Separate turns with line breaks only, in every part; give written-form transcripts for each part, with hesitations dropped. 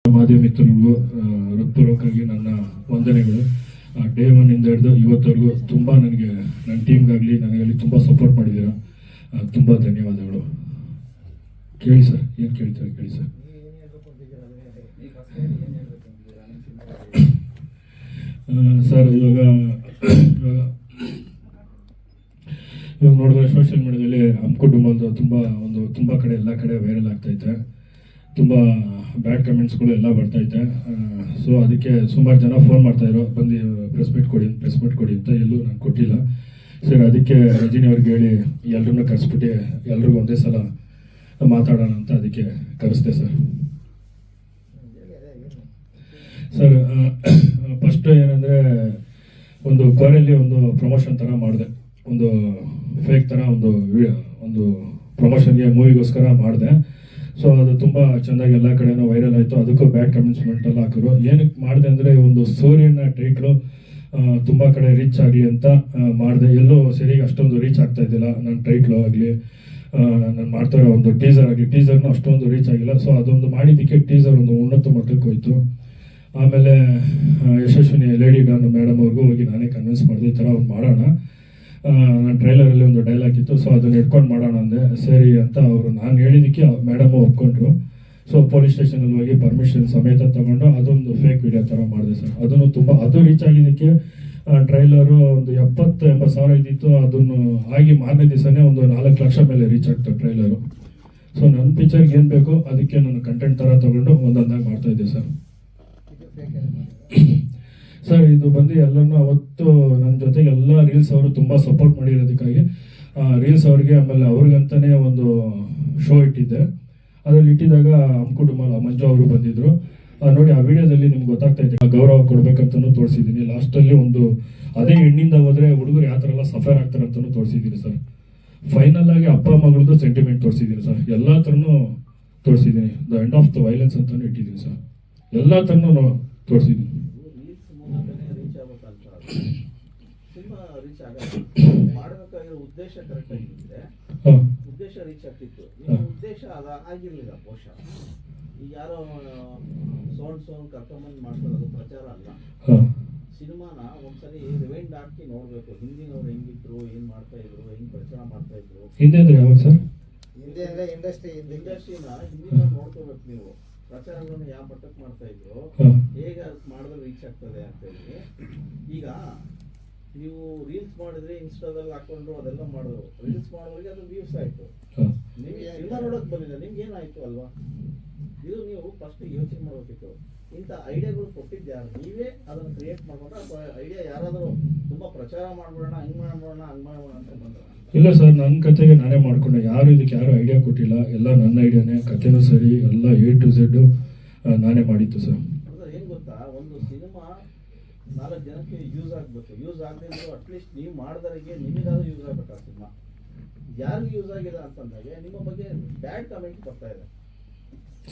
ಮಾಧ್ಯಮ ಮಿತ್ರರಿಗೂ ಹೃತ್ಪೂರ್ವಕವಾಗಿ ನನ್ನ ವಂದನೆಗಳು. ಡೇ ಒನ್ ಇಂದ ಹಿಡಿದು ಇವತ್ತವರೆಗೂ ತುಂಬ ನನಗೆ ನನ್ನ ಟೀಮ್ಗಾಗಲಿ ನನಗಲ್ಲಿ ತುಂಬ ಸಪೋರ್ಟ್ ಮಾಡಿದ್ದೀರಾ. ತುಂಬ ಧನ್ಯವಾದಗಳು. ಕೇಳಿ ಸರ್, ಏನು ಕೇಳ್ತಾರೆ ಕೇಳಿ ಸರ್. ಸರ್ ಇವಾಗ ನೋಡಿದ್ರೆ ಸೋಷಿಯಲ್ ಮೀಡಿಯಾದಲ್ಲಿ ಹಮ್ಕುಟುಂಬದ ತುಂಬ ಕಡೆ ಎಲ್ಲ ಕಡೆ ವೈರಲ್ ಆಗ್ತೈತೆ. ತುಂಬ ಬ್ಯಾಡ್ ಕಮೆಂಟ್ಸ್ಗಳು ಎಲ್ಲ ಬರ್ತೈತೆ. ಸೊ ಅದಕ್ಕೆ ಸುಮಾರು ಜನ ಫೋನ್ ಮಾಡ್ತಾಯಿದ್ರು, ಬಂದು ಪ್ರೆಸ್ ಮೀಟ್ ಕೊಡಿ ಅಂತ. ಎಲ್ಲೂ ನಾನು ಕೊಟ್ಟಿಲ್ಲ ಸರ್. ಅದಕ್ಕೆ ರಜನಿ ಅವ್ರಿಗೆ ಹೇಳಿ ಎಲ್ರನ್ನೂ ಕರೆಸ್ಬಿಟ್ಟು ಎಲ್ರಿಗೂ ಒಂದೇ ಸಲ ಮಾತಾಡೋಣ ಅಂತ ಅದಕ್ಕೆ ಕರೆಸ್ದೆ ಸರ್. ಸರ್ ಫಸ್ಟ್ ಏನಂದರೆ, ಒಂದು ಕೋರಲ್ಲಿ ಒಂದು ಪ್ರಮೋಷನ್ ಥರ ಮಾಡಿದೆ. ಒಂದು ಫೇಕ್ ಥರ ಒಂದು ಪ್ರಮೋಷನ್ಗೆ ಮೂವಿಗೋಸ್ಕರ ಮಾಡಿದೆ. ಸೊ ಅದು ತುಂಬ ಚೆಂದಾಗಿ ಎಲ್ಲ ಕಡೆನೂ ವೈರಲ್ ಆಯಿತು. ಅದಕ್ಕೂ ಬ್ಯಾಡ್ ಕಮೆಂಟ್ಸ್ಮೆಂಟೆಲ್ಲ ಹಾಕಿದ್ರು. ಏನಕ್ಕೆ ಮಾಡಿದೆ ಅಂದರೆ, ಒಂದು ಸೂರ್ಯನ ಟೈಟ್ಲು ತುಂಬ ಕಡೆ ರೀಚ್ ಆಗಲಿ ಅಂತ ಮಾಡಿದೆ. ಎಲ್ಲೂ ಸರಿಯಾಗಿ ಅಷ್ಟೊಂದು ರೀಚ್ ಆಗ್ತಾ ಇದ್ದಿಲ್ಲ. ನನ್ನ ಟೈಟ್ಲು ಆಗಲಿ, ನಾನು ಮಾಡ್ತಾ ಇರೋ ಒಂದು ಟೀಸರ್ ಆಗಲಿ, ಟೀಸರ್ನು ಅಷ್ಟೊಂದು ರೀಚ್ ಆಗಿಲ್ಲ. ಸೊ ಅದೊಂದು ಮಾಡಿದ್ದಕ್ಕೆ ಟೀಸರ್ ಒಂದು ಉನ್ನತ ಮಟ್ಟಕ್ಕೆ ಹೋಯಿತು. ಆಮೇಲೆ ಯಶಸ್ವಿನಿ ಲೇಡಿ ಡಾನ್ ಮೇಡಮ್ ಅವ್ರಿಗೂ ಹೋಗಿ ನಾನೇ ಕನ್ವಿನ್ಸ್ ಮಾಡಿದೆ, ಈ ಥರ ಒಂದು ಮಾಡೋಣ. ನನ್ನ ಟ್ರೈಲರಲ್ಲಿ ಒಂದು ಡೈಲಾಗ್ ಇತ್ತು, ಸೊ ಅದನ್ನು ಇಟ್ಕೊಂಡು ಮಾಡೋಣ ಅಂದೆ. ಸರಿ ಅಂತ ಅವರು ನಾನು ಹೇಳಿದ್ದಕ್ಕೆ ಮೇಡಮು ಒಪ್ಕೊಂಡ್ರು. ಸೊ ಪೊಲೀಸ್ ಸ್ಟೇಷನಲ್ಲಿ ಹೋಗಿ ಪರ್ಮಿಷನ್ ಸಮೇತ ತಗೊಂಡು ಅದೊಂದು ಫೇಕ್ ವಿಡಿಯೋ ಥರ ಮಾಡಿದೆ ಸರ್. ಅದು ರೀಚ್ ಆಗಿದ್ದಕ್ಕೆ ಟ್ರೈಲರು ಒಂದು 70-80 ಸಾವಿರ ಇದ್ದಿತ್ತು. ಅದನ್ನು ಆಗಿ ಮಾರನೇ ದಿವಸನೇ ಒಂದು 4 ಲಕ್ಷ ಮೇಲೆ ರೀಚ್ ಆಗ್ತದೆ ಟ್ರೈಲರು. ಸೊ ನನ್ನ ಪಿಕ್ಚರ್ಗೆ ಏನು ಬೇಕು ಅದಕ್ಕೆ ನಾನು ಕಂಟೆಂಟ್ ಥರ ತಗೊಂಡು ಒಂದೊಂದಾಗಿ ಮಾಡ್ತಾಯಿದ್ದೆ ಸರ್. ಸರ್ ಇದು ಬಂದು ಎಲ್ಲನೂ ಅವತ್ತು ನನ್ನ ಜೊತೆಗೆ ಎಲ್ಲ ರೀಲ್ಸ್ ಅವರು ತುಂಬ ಸಪೋರ್ಟ್ ಮಾಡಿರೋದಕ್ಕಾಗಿ ರೀಲ್ಸ್ ಅವ್ರಿಗೆ, ಆಮೇಲೆ ಅವ್ರಿಗಂತಲೇ ಒಂದು ಶೋ ಇಟ್ಟಿದ್ದೆ. ಅದರಲ್ಲಿ ಇಟ್ಟಿದಾಗ ಹಮ್ಕುಟುಂಬ ಮಂಜು ಅವರು ಬಂದಿದ್ದರು. ನೋಡಿ ಆ ವಿಡಿಯೋದಲ್ಲಿ ನಿಮ್ಗೆ ಗೊತ್ತಾಗ್ತೈತೆ, ಗೌರವ ಕೊಡ್ಬೇಕಂತನೂ ತೋರಿಸಿದ್ದೀನಿ. ಲಾಸ್ಟಲ್ಲಿ ಒಂದು ಅದೇ ಹೆಣ್ಣಿಂದ ಹೋದರೆ ಹುಡುಗರು ಯಾವ ಥರ ಎಲ್ಲ ಸಫರ್ ಆಗ್ತಾರೆ ಅಂತಲೂ ತೋರಿಸಿದ್ದೀನಿ ಸರ್. ಫೈನಲ್ ಆಗಿ ಅಪ್ಪ ಮಗಳದ್ದು ಸೆಂಟಿಮೆಂಟ್ ತೋರಿಸಿದ್ದೀನಿ ಸರ್. ಎಲ್ಲ ಥರನೂ ತೋರಿಸಿದ್ದೀನಿ. The end of the violence ಅಂತಲೂ ಇಟ್ಟಿದ್ದೀನಿ ಸರ್. ಎಲ್ಲ ಥರನೂ ತೋರಿಸಿದ್ದೀನಿ.
ಉದ್ದೇಶ ಕರೆಕ್ಟ್ ಆಗಿದ್ರೆ ಉದ್ದೇಶ ರೀಚ್ ಆಗ್ತಿತ್ತು. ಉದ್ದೇಶ ಆಗಿರ್ಲಿಲ್ಲ ಬಹುಶಃ. ಈಗ ಯಾರೋ ಸೋನ್ ಕರ್ಕೊಂಬಂದು ಮಾಡ್ಕೊಳ್ಳೋದು ಪ್ರಚಾರ ಅಲ್ಲ. ಸಿನಿಮಾನ ಒಂದ್ಸರಿ ರಿವೈಂಡ್ ಹಾಕಿ ನೋಡ್ಬೇಕು. ಹಿಂದಿನವ್ರು ಹೆಂಗಿದ್ರು, ಏನ್ ಮಾಡ್ತಾ ಇದ್ರು, ಹೆಂಗ್ ಪ್ರಚಾರ ಮಾಡ್ತಾ ಇದ್ರು.
ಹಿಂದೆ ಅಂದ್ರೆ ಯಾವಾಗ ಸರ್?
ಹಿಂದೆ ಅಂದ್ರೆ ಇಂಡಸ್ಟ್ರಿನ ಹಿಂದಿನ ನೋಡ್ಕೋಬೇಕು ನೀವು. ಪ್ರಚಾರಗಳನ್ನು ಯಾವ ಮಟ್ಟಕ್ಕೆ ಮಾಡ್ತಾ ಇದ್ರು, ಹೇಗೆ ಮಾಡಿದ್ರೆ ರೀಚ್ ಆಗ್ತದೆ ಅಂತ ಹೇಳಿ. ಈಗ ನೀವು ರೀಲ್ಸ್ ಮಾಡಿದ್ರೆ ಇನ್ಸ್ಟಾದಲ್ಲಿ ಹಾಕೊಂಡ್ರು, ಅದೆಲ್ಲ ಮಾಡಿದ್ರು. ರೀಲ್ಸ್ ಮಾಡೋರಿಗೆ ಅದು ವ್ಯೂಸ್ ಆಯ್ತು. ನಿಮ್ಗೆ ಸಿನಿಮಾ ನೋಡಕ್ ಬಂದಿಲ್ಲ, ನಿಮ್ಗೆ ಏನಾಯ್ತು ಅಲ್ವಾ? ಇದು ನೀವು ಫಸ್ಟ್ ಯೋಚನೆ ಮಾಡಬೇಕಿತ್ತು. ಇಂಥ ಐಡಿಯಾಗಳು ಕೊಟ್ಟಿದ್ಯಾರು? ನೀವೇ ಅದನ್ನು ಕ್ರಿಯೇಟ್ ಮಾಡ್ಕೊಂಡ್ರೆ, ಅಥವಾ ಐಡಿಯಾ ಯಾರಾದರೂ ತುಂಬಾ ಪ್ರಚಾರ ಮಾಡ್ಬಿಡೋಣ, ಹಂಗ್ ಮಾಡೋಣ ಅಂತ ಬಂದ್ರ?
ಇಲ್ಲ ಸರ್, ನನ್ನ ಕತೆಗೆ ನಾನೇ ಮಾಡ್ಕೊಂಡೆ. ಇದಕ್ಕೆ ಯಾರು ಐಡಿಯಾ ಕೊಟ್ಟಿಲ್ಲ. ಎಲ್ಲ ನನ್ನ ಐಡಿಯಾನೇ. ಕತೆನೂ ಸರಿ, ಎಲ್ಲ A to Z ನಾನೇ ಮಾಡಿತ್ತು ಸರ್.
ಏನ್ ಗೊತ್ತಾ, ಒಂದು ಸಿನಿಮಾ 4 ಜನಕ್ಕೆ ಯೂಸ್ ಆಗ್ಬೇಕು. ಯೂಸ್ ಆಗದಿದ್ರು ಅಟ್ಲೀಸ್ಟ್ ನೀವು ಮಾಡಿದವರಿಗೆ ನಿಮಗಾದ್ರೂ ಯೂಸ್ ಆಗ್ಬೇಕು. ಆ ಸಿನಿಮಾ ಯಾರಿಗೂ ಯೂಸ್ ಆಗಿದೆ ಅಂತಂದಾಗ ನಿಮ್ಮ ಬಗ್ಗೆ ಬ್ಯಾಡ್ ಕಮೆಂಟ್ ಬರ್ತಾ ಇದೆ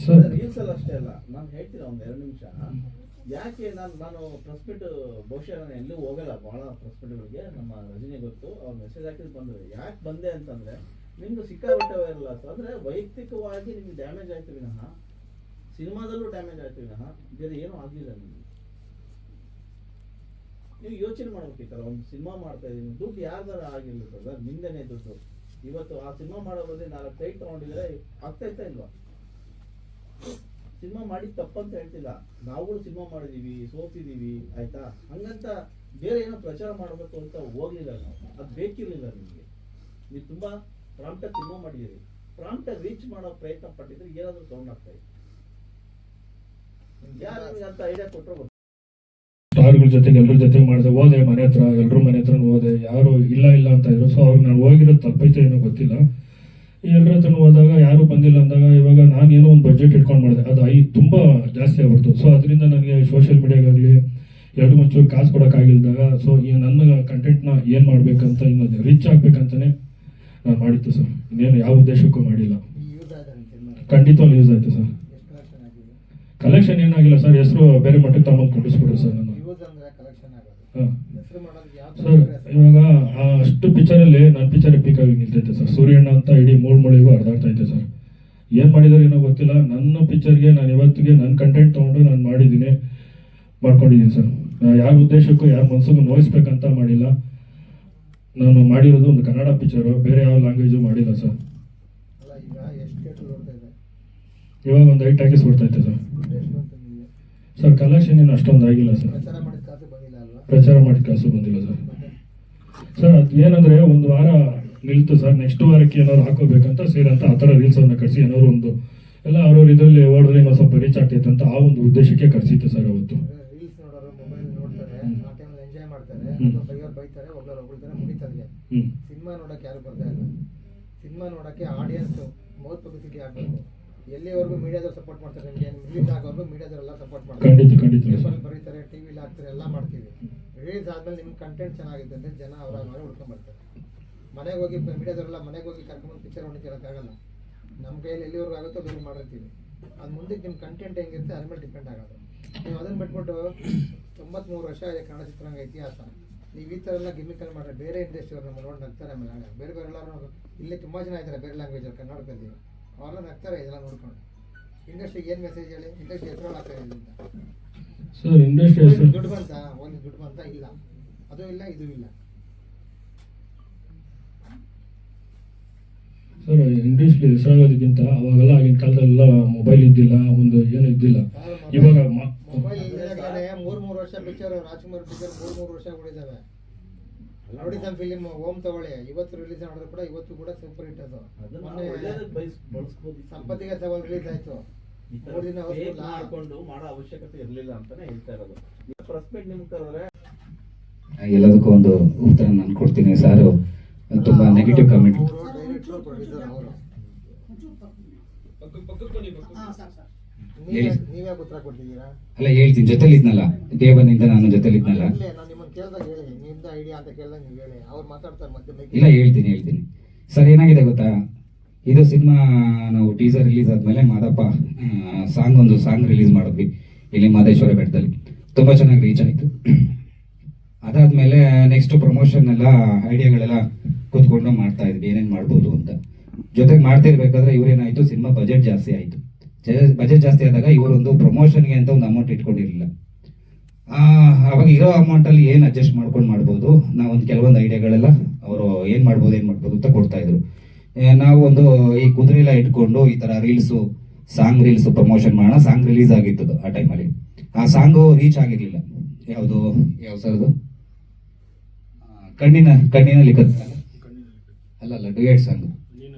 ಸರ್. ರೀಲ್ಸ್ ಅಲ್ಲಿ ಅಷ್ಟೇ ಅಲ್ಲ, ನಾನು ಹೇಳ್ತೀನಿ ಒಂದು 2 ನಿಮಿಷ. ಯಾಕೆ ನಾನು ಪ್ರೆಸ್ ಮೀಟ್, ಬಹುಶಃ ನಾನು ಎಲ್ಲೂ ಹೋಗಲ್ಲ ಬಹಳ ಪ್ರೆಸ್ ಮೀಟ್ಗಳಿಗೆ. ನಮ್ಮ ರಜನಿ ಗೊತ್ತು, ಅವ್ರು ಮೆಸೇಜ್ ಹಾಕಿದ್ ಬಂದ್ರೆ ಯಾಕೆ ಬಂದೆ ಅಂತಂದ್ರೆ, ನಿಮ್ದು ಸಿಕ್ಕಾಬಿಟ್ಟೆ ವೈರಲ್ ಆಯ್ತು ಅಂದ್ರೆ ವೈಯಕ್ತಿಕವಾಗಿ ನಿಮ್ಗೆ ಡ್ಯಾಮೇಜ್ ಆಯ್ತು ವಿನಃ, ಸಿನಿಮಾದಲ್ಲೂ ಡ್ಯಾಮೇಜ್ ಆಯ್ತು ವಿನಃ ಬೇರೆ ಏನೂ ಆಗಲಿಲ್ಲ. ನೀವು ಯೋಚನೆ ಮಾಡ್ಬೇಕಿತ್ತಲ್ಲ, ಒಂದು ಸಿನಿಮಾ ಮಾಡ್ತಾ ಇದೀನಿ, ದುಡ್ಡು ಯಾರ್ದಾರ ಆಗಿರ್ಲಿ ಸರ್, ನಿಮ್ದೇನೆ ದುಡ್ಡು. ಇವತ್ತು ಆ ಸಿನಿಮಾ ಮಾಡೋ ಬದಲು 4 ಟೈಟ್ ತಗೊಂಡಿದ್ರೆ ಆಗ್ತಾಯ್ತಾ ಇಲ್ವಾ? ಸಿನಿಮಾ ಮಾಡಿದ್ ತಪ್ಪಂತ ಹೇಳ್ತಿಲ್ಲ, ನಾವುಗಳು ಸಿನಿಮಾ ಮಾಡಿದೀವಿ, ಸೋತಿದೀವಿ, ಆಯ್ತಾ? ಹಂಗಂತ ಬೇರೆ ಏನೋ ಪ್ರಚಾರ ಮಾಡಬೇಕು ಅಂತ ಹೋಗ್ಲಿಲ್ಲ ನಾವು. ಅದು ಬೇಕಿರ್ಲಿಲ್ಲ ನಿಮಗೆ. ನೀವು ತುಂಬಾ ಪ್ರಾಂಪ್ಟಾಗಿ ಸಿನಿಮಾ ಮಾಡಿದ್ದೀರಿ. ಪ್ರಾಂಪ್ಟಾಗಿ ರೀಚ್ ಮಾಡೋ ಪ್ರಯತ್ನ ಪಟ್ಟಿದ್ರೆ ಏನಾದರೂ ಸೌಂಡ್ ಆಗ್ತಾ ಇದೆ. ಯಾರು ನಿಮ್ಗೆ ಅಂತ ಐಡಿಯಾ ಕೊಟ್ಟರು?
ಸ್ಟಾರ್ಗಳ ಜೊತೆಗೆ ಎಲ್ಲರ ಜೊತೆಗೆ ಮಾಡಿದೆ. ಹೋದೆ ಮನೆ ಹತ್ರ, ಎಲ್ಲರೂ ಮನೆ ಹತ್ರ ಹೋದೆ. ಯಾರು ಇಲ್ಲ ಅಂತ ಇದ್ರು. ಸೊ ಅವ್ರಿಗೆ ನಾನು ಹೋಗಿರೋದು ತಪ್ಪೈತೆ ಏನೋ ಗೊತ್ತಿಲ್ಲ. ಎಲ್ಲರ ಹತ್ರ ಹೋದಾಗ ಯಾರು ಬಂದಿಲ್ಲ ಅಂದಾಗ, ಇವಾಗ ನಾನು ಏನೋ ಒಂದು ಬಜೆಟ್ ಇಟ್ಕೊಂಡು ಮಾಡಿದೆ. ಅದು ತುಂಬ ಜಾಸ್ತಿ ಆಗ್ಬಿಡ್ತು. ಸೊ ಅದರಿಂದ ನನಗೆ ಸೋಷಿಯಲ್ ಮೀಡಿಯಾಗಾಗಲಿ ಎರಡು ಒಂಚೂರು ಕಾಸು ಕೊಡೋಕ್ಕಾಗಿಲ್ದಾಗ, ಸೊ ಈ ನನ್ನ ಕಂಟೆಂಟ್ನ ಏನು ಮಾಡಬೇಕಂತ, ಇನ್ನೊಂದು ರೀಚ್ ಆಗ್ಬೇಕಂತಲೇ ನಾನು ಮಾಡಿತ್ತು ಸರ್. ಇನ್ನೇನು ಯಾವ ಉದ್ದೇಶಕ್ಕೂ ಮಾಡಿಲ್ಲ. ಖಂಡಿತವಾಗ್ಲೂ ಯೂಸ್ ಆಯಿತು ಸರ್. ಕಲೆಕ್ಷನ್ ಏನಾಗಿಲ್ಲ ಸರ್, ಹೆಸರು ಬೇರೆ ಮಟ್ಟಕ್ಕೆ ತಗೊಂಡು ಕೊಂಡಿಸ್ಬಿಟ್ರು ಸರ್. ನಾನು ಸರ್ ಇವಾಗ ಅಷ್ಟು ಪಿಕ್ಚರಲ್ಲಿ ನನ್ನ ಪಿಕ್ಚರ್ ಎಪಿಕ್ ಆಗಿ ನಿಲ್ತೈತೆ ಸರ್. ಸೂರ್ಯಣ್ಣ ಅಂತ ಇಡೀ ಮೂಳೆಗೂ ಹರಿದಾಡ್ತೈತೆ ಸರ್. ಏನು ಮಾಡಿದಾರೆ ಏನೋ ಗೊತ್ತಿಲ್ಲ. ನನ್ನ ಪಿಕ್ಚರ್ಗೆ ನಾನು ಇವತ್ತಿಗೆ ನನ್ನ ಕಂಟೆಂಟ್ ತೊಗೊಂಡು ನಾನು ಮಾಡ್ಕೊಂಡಿದ್ದೀನಿ ಸರ್. ಯಾರ ಉದ್ದೇಶಕ್ಕೂ ಯಾರ ಮನಸ್ಸಿಗೂ ನೋಯಿಸ್ಬೇಕಂತ ಮಾಡಿಲ್ಲ. ನಾನು ಮಾಡಿರೋದು ಒಂದು ಕನ್ನಡ ಪಿಕ್ಚರು, ಬೇರೆ ಯಾವ ಲ್ಯಾಂಗ್ವೇಜು ಮಾಡಿಲ್ಲ ಸರ್.
ಅಲ್ಲ ಈಗ ಎಷ್ಟು ಥಿಯೇಟರ್ ಓಡ್ತಾ ಇದೆ,
ಇವಾಗ ಒಂದು 8 ಟಾಕೀಸ್ ಬರ್ತೈತೆ ಸರ್.
ದುಡ್ಡು ಎಷ್ಟು ಬಂತು ನಿಮಗೆ?
ಸರ್ ಕಲೆಕ್ಷನ್ ಏನು ಅಷ್ಟೊಂದು ಆಗಿಲ್ಲ ಸರ್.
ಪ್ರಚಾರ ಮಾಡಿದ ಕಾಸು ಬಂದಿಲ್ಲ ಅಲ್ವಾ?
ಪ್ರಚಾರ ಮಾಡಿದ ಕಾಸು ಬಂದಿಲ್ಲ ಸರ್. ಸರ್ ಅದು ಏನಂದರೆ ಒಂದು ವಾರ ನಿಲ್ತು ಸರ್, ನೆಕ್ಸ್ಟ್ ವಾರಕ್ಕೆ ಏನಾದ್ರು ಹಾಕೋಬೇಕಂತ ಸೇರಂತ ಆ ಥರ ರೀಲ್ಸನ್ನು ಕಳಿಸಿ ಏನಾದ್ರು ಒಂದು ಎಲ್ಲ ಅವ್ರವ್ರ ಇದರಲ್ಲಿ ಹೊಡೆದ್ರೆ ಇನ್ನೊಂದು ಸ್ವಲ್ಪ ರೀಚ್ ಆಗ್ತೈತೆ ಅಂತ ಆ ಒಂದು ಉದ್ದೇಶಕ್ಕೆ ಕಳಿಸಿತ್ತು ಸರ್ ಅವತ್ತು.
ರೀಲ್ಸ್ ನೋಡೋರು ಮೊಬೈಲ್ ನೋಡ್ತಾರೆ, ಆ ಟೈಮಲ್ಲಿ ಎಂಜಾಯ್ ಮಾಡ್ತಾರೆ,
ಹ್ಮ್.
ಅಥವಾ ಬೈಯೋರು ಬೈತಾರೆ, ಒಬ್ಬರು ಹೊಗಳ್ತಾರೆ, ಮುಗಿತಾರೆ.
ಹ್ಞೂ
ಸಿನಿಮಾ ನೋಡಕ್ಕೆ ಯಾರು ಬರ್ತಾ ಇಲ್ಲ. ಸಿನಿಮಾ ನೋಡಕ್ಕೆ ಆಡಿಯನ್ಸ್ ಮೌತ್ ಪಬ್ಲಿಸಿಟಿ ಆಗಬೇಕು. ಎಲ್ಲಿವರೆಗೂ ಮೀಡಿಯಾದವ್ರು ಸಪೋರ್ಟ್ ಮಾಡ್ತಾರೆ, ನಿಮಗೆ ರಿಲೀಸ್ ಆಗೋವರೆಗೂ ಮೀಡಿಯಾದವರೆಲ್ಲ ಸಪೋರ್ಟ್ ಮಾಡ್ತಾರೆ,
ಖಂಡಿತ ಸರ್.
ಪೇಪರ್ ಬರೀತಾರೆ, ಟಿವಿಲಿ ಹಾಕ್ತಾರೆ, ಎಲ್ಲ ಮಾಡ್ತೀವಿ. ರಿಲೀಸ್ ಆದ್ಮೇಲೆ ನಿಮ್ಮ ಕಂಟೆಂಟ್ ಚೆನ್ನಾಗಿದೆ ಅಂದರೆ ಜನ ಅವರ ಮನೆ ಹುಡ್ಕೊಂಡ್ ಬರ್ತಾರೆ. ಮನೆಗೆ ಹೋಗಿ ಮೀಡಿಯಾದವರೆಲ್ಲ ಮನೆಗೆ ಹೋಗಿ ಕರ್ಕೊಂಡ್ಬಂದು ಪಿಕ್ಚರ್ ಹೊಡಿತಿರೋಕ್ಕಾಗಲ್ಲ. ನಮ್ಮ ಕೈಯಲ್ಲಿ ಎಲ್ಲಿವರೆಗೂ ಆಗುತ್ತೋ ಬೇರೆ ಮಾಡಿರ್ತೀವಿ. ಅದು ಮುಂದಕ್ಕೆ ನಿಮ್ಮ ಕಂಟೆಂಟ್ ಹೆಂಗಿರುತ್ತೆ ಅದ್ರ ಮೇಲೆ ಡಿಪೆಂಡ್ ಆಗೋದು. ನೀವು ಅದನ್ನು ಬಿಟ್ಬಿಟ್ಟು 93 ವರ್ಷ ಇದೆ ಕನ್ನಡ ಚಿತ್ರರಂಗ ಇತಿಹಾಸ, ನೀವು ಈ ಥರ ಎಲ್ಲ ಗಿಮಿಕಲ್ ಮಾಡಿದ್ರೆ ಬೇರೆ ಇಂಡಸ್ಟ್ರಿ ಅವ್ರು ನಮ್ಮ ನೋಡಿ ನಗ್ತಾರೆ. ಆಮೇಲೆ ಬೇರೆ ಎಲ್ಲರೂ ಇಲ್ಲಿ ತುಂಬ ಜನ ಇದ್ದಾರೆ ಬೇರೆ ಲ್ಯಾಂಗ್ವೇಜಲ್ಲಿ ಕನ್ನಡದಲ್ಲಿ, ಅವರೆಲ್ಲ ನಗ್ತಾರೆ ಇದೆಲ್ಲ ನೋಡ್ಕೊಂಡು. ಇಂಡಸ್ಟ್ರಿಗೆ ಏನು ಮೆಸೇಜ್ ಹೇಳಿ? ಇಂಡಸ್ಟ್ರಿ ಹೆಸರು ಆಗ್ತಾ ಇದೆ ಅಂತ
ಸರ್ ಇಂಡಸ್ಟ್ರಿ
ದುಡ್ಡು ಬಂತ, ಒಂದು ದುಡ್ಡು ಬಂತ ಇಲ್ಲ, ಅದು ಇಲ್ಲ ಇದು ಇಲ್ಲ.
ಸರ್ ಇಂಡಸ್ಟ್ರಿ ಹೆಸರಾಗೋದಕ್ಕಿಂತ ಅವಾಗೆಲ್ಲ ಆಗಿನ ಕಾಲದಲ್ಲೆಲ್ಲ ಮೊಬೈಲ್ ಇದ್ದಿಲ್ಲ, ಒಂದು ಏನು ಇದ್ದಿಲ್ಲ. ಇವಾಗ
ಮೊಬೈಲ್ ಇಲ್ದಾಗಲೇ 3 ವರ್ಷ ಪಿಕ್ಚರ್, ರಾಜ್ಕುಮಾರ್ ಪಿಕ್ಚರ್ 3 ವರ್ಷ ಓಡಿದಾವೆ. ನೋಡಿ ನಮ್ಮ ಫಿಲಿಮ್ ಓಮ್ ತಗೊಳ್ಳಿ, ಇವತ್ತು ರಿಲೀಸ್ ಮಾಡಿದ್ರು ಕೂಡ ಇವತ್ತು ಕೂಡ ಸೂಪರ್ ಹಿಟ್. ಅದು
ಅದನ್ನ
ಮೊನ್ನೆ
ಒಳ್ಳೇದಕ್ಕೆ ಬಳಸ್ಬೋದು.
ಸಂಪತ್ತಿಗೆ ಸವಾಲ್ ರಿಲೀಸ್ ಆಯ್ತು.
ಈ ಥರ
3 ದಿನ
fake
ಹೊಸಲ್ಲ.
ಮಾಡ್ಕೊಂಡು ಮಾಡೋ ಅವಶ್ಯಕತೆ ಇರಲಿಲ್ಲ ಅಂತಾನೆ ಹೇಳ್ತಾ ಇರೋದು. ಪ್ರೆಸ್ ಮೀಟ್ ನಿಮ್ಗೆ ಕರೆದ್ರೆ
ಎಲ್ಲದಕ್ಕೂ ಒಂದು ಉತ್ತರ ನಾನು ಕೊಡ್ತೀನಿ. ಸಾರು ತುಂಬಾ ನೆಗೆಟಿವ್ ಕಮೆಂಟ್.
ಡೈರೆಕ್ಟರ್ ಪ್ರೊಡ್ಯೂಸರ್ ಅವರು ನೀವೇ ಉತ್ತರ ಕೊಟ್ಟಿದ್ದೀರಾ?
ಅಲ್ಲ ಹೇಳ್ತೀನಿ, ಜೊತೆಲಿದ್ನಲ್ಲ ದೇವನಿಂದ ನಾನು ಜೊತೆಲಿದ್ನಲ್ಲ.
ಇಲ್ಲೇ ನಾನು ನಿಮ್ಮನ್ನು ಕೇಳ್ದಾಗ ಹೇಳಿ, ನಿಮ್ದ ಐಡಿಯಾ ಅಂತ ಕೇಳ್ದಾಗ ನೀವು ಹೇಳಿ. ಅವ್ರು ಮಾತಾಡ್ತಾರೆ ಮತ್ತೆ
ಇಲ್ಲ ಹೇಳ್ತೀನಿ. ಸರ್ ಏನಾಗಿದೆ ಗೊತ್ತಾ, ಇದು ಸಿನಿಮಾ ನಾವು ಟೀಸರ್ ರಿಲೀಸ್ ಆದ್ಮೇಲೆ ಮಾದಪ್ಪ ಒಂದು ಸಾಂಗ್ ರಿಲೀಸ್ ಮಾಡಿದ್ವಿ ಇಲ್ಲಿ ಮಾದೇಶ್ವರ ಬೆಟ್ಟದಲ್ಲಿ. ತುಂಬಾ ಚೆನ್ನಾಗಿ ರೀಚ್ ಆಯ್ತು. ಅದಾದ್ಮೇಲೆ ನೆಕ್ಸ್ಟ್ ಪ್ರಮೋಷನ್ ಎಲ್ಲ ಐಡಿಯಾಗಳೆಲ್ಲ ಕೂತ್ಕೊಂಡು ಮಾಡ್ತಾ ಇದ್ವಿ ಏನೇನು ಮಾಡ್ಬೋದು ಅಂತ. ಜೊತೆಗೆ ಮಾಡ್ತಿರ್ಬೇಕಾದ್ರೆ ಇವ್ರೇನಾಯ್ತು, ಸಿನಿಮಾ ಬಜೆಟ್ ಜಾಸ್ತಿ ಆಯಿತು. ಬಜೆಟ್ ಜಾಸ್ತಿ ಆದಾಗ ಇವರೊಂದು ಪ್ರಮೋಷನ್ಗೆ ಅಂತ ಒಂದು ಅಮೌಂಟ್ ಇಟ್ಕೊಂಡಿರಲಿಲ್ಲ. ಅವಾಗ ಇರೋ ಅಮೌಂಟಲ್ಲಿ ಏನು ಅಡ್ಜಸ್ಟ್ ಮಾಡ್ಬೋದು, ನಾವೊಂದು ಕೆಲವೊಂದು ಐಡಿಯಾಗಳೆಲ್ಲ ಅವರು ಏನು ಮಾಡ್ಬೋದು ಅಂತ ಕೊಡ್ತಾ ಇದ್ರು. ನಾವು ಒಂದು ಈ ಕುದುರೆ ಎಲ್ಲ ಇಟ್ಕೊಂಡು ಈ ಥರ ಸಾಂಗ್ ರೀಲ್ಸು ಪ್ರಮೋಷನ್ ಮಾಡೋಣ. ಸಾಂಗ್ ರಿಲೀಸ್ ಆಗಿತ್ತು ಆ ಟೈಮಲ್ಲಿ. ಆ ಸಾಂಗು ರೀಚ್ ಆಗಿರಲಿಲ್ಲ. ಯಾವ ಸರ್ದು ಕಣ್ಣಿನಲ್ಲಿ ಅಲ್ಲ ಡುಯೆಟ್ ಸಾಂಗ್,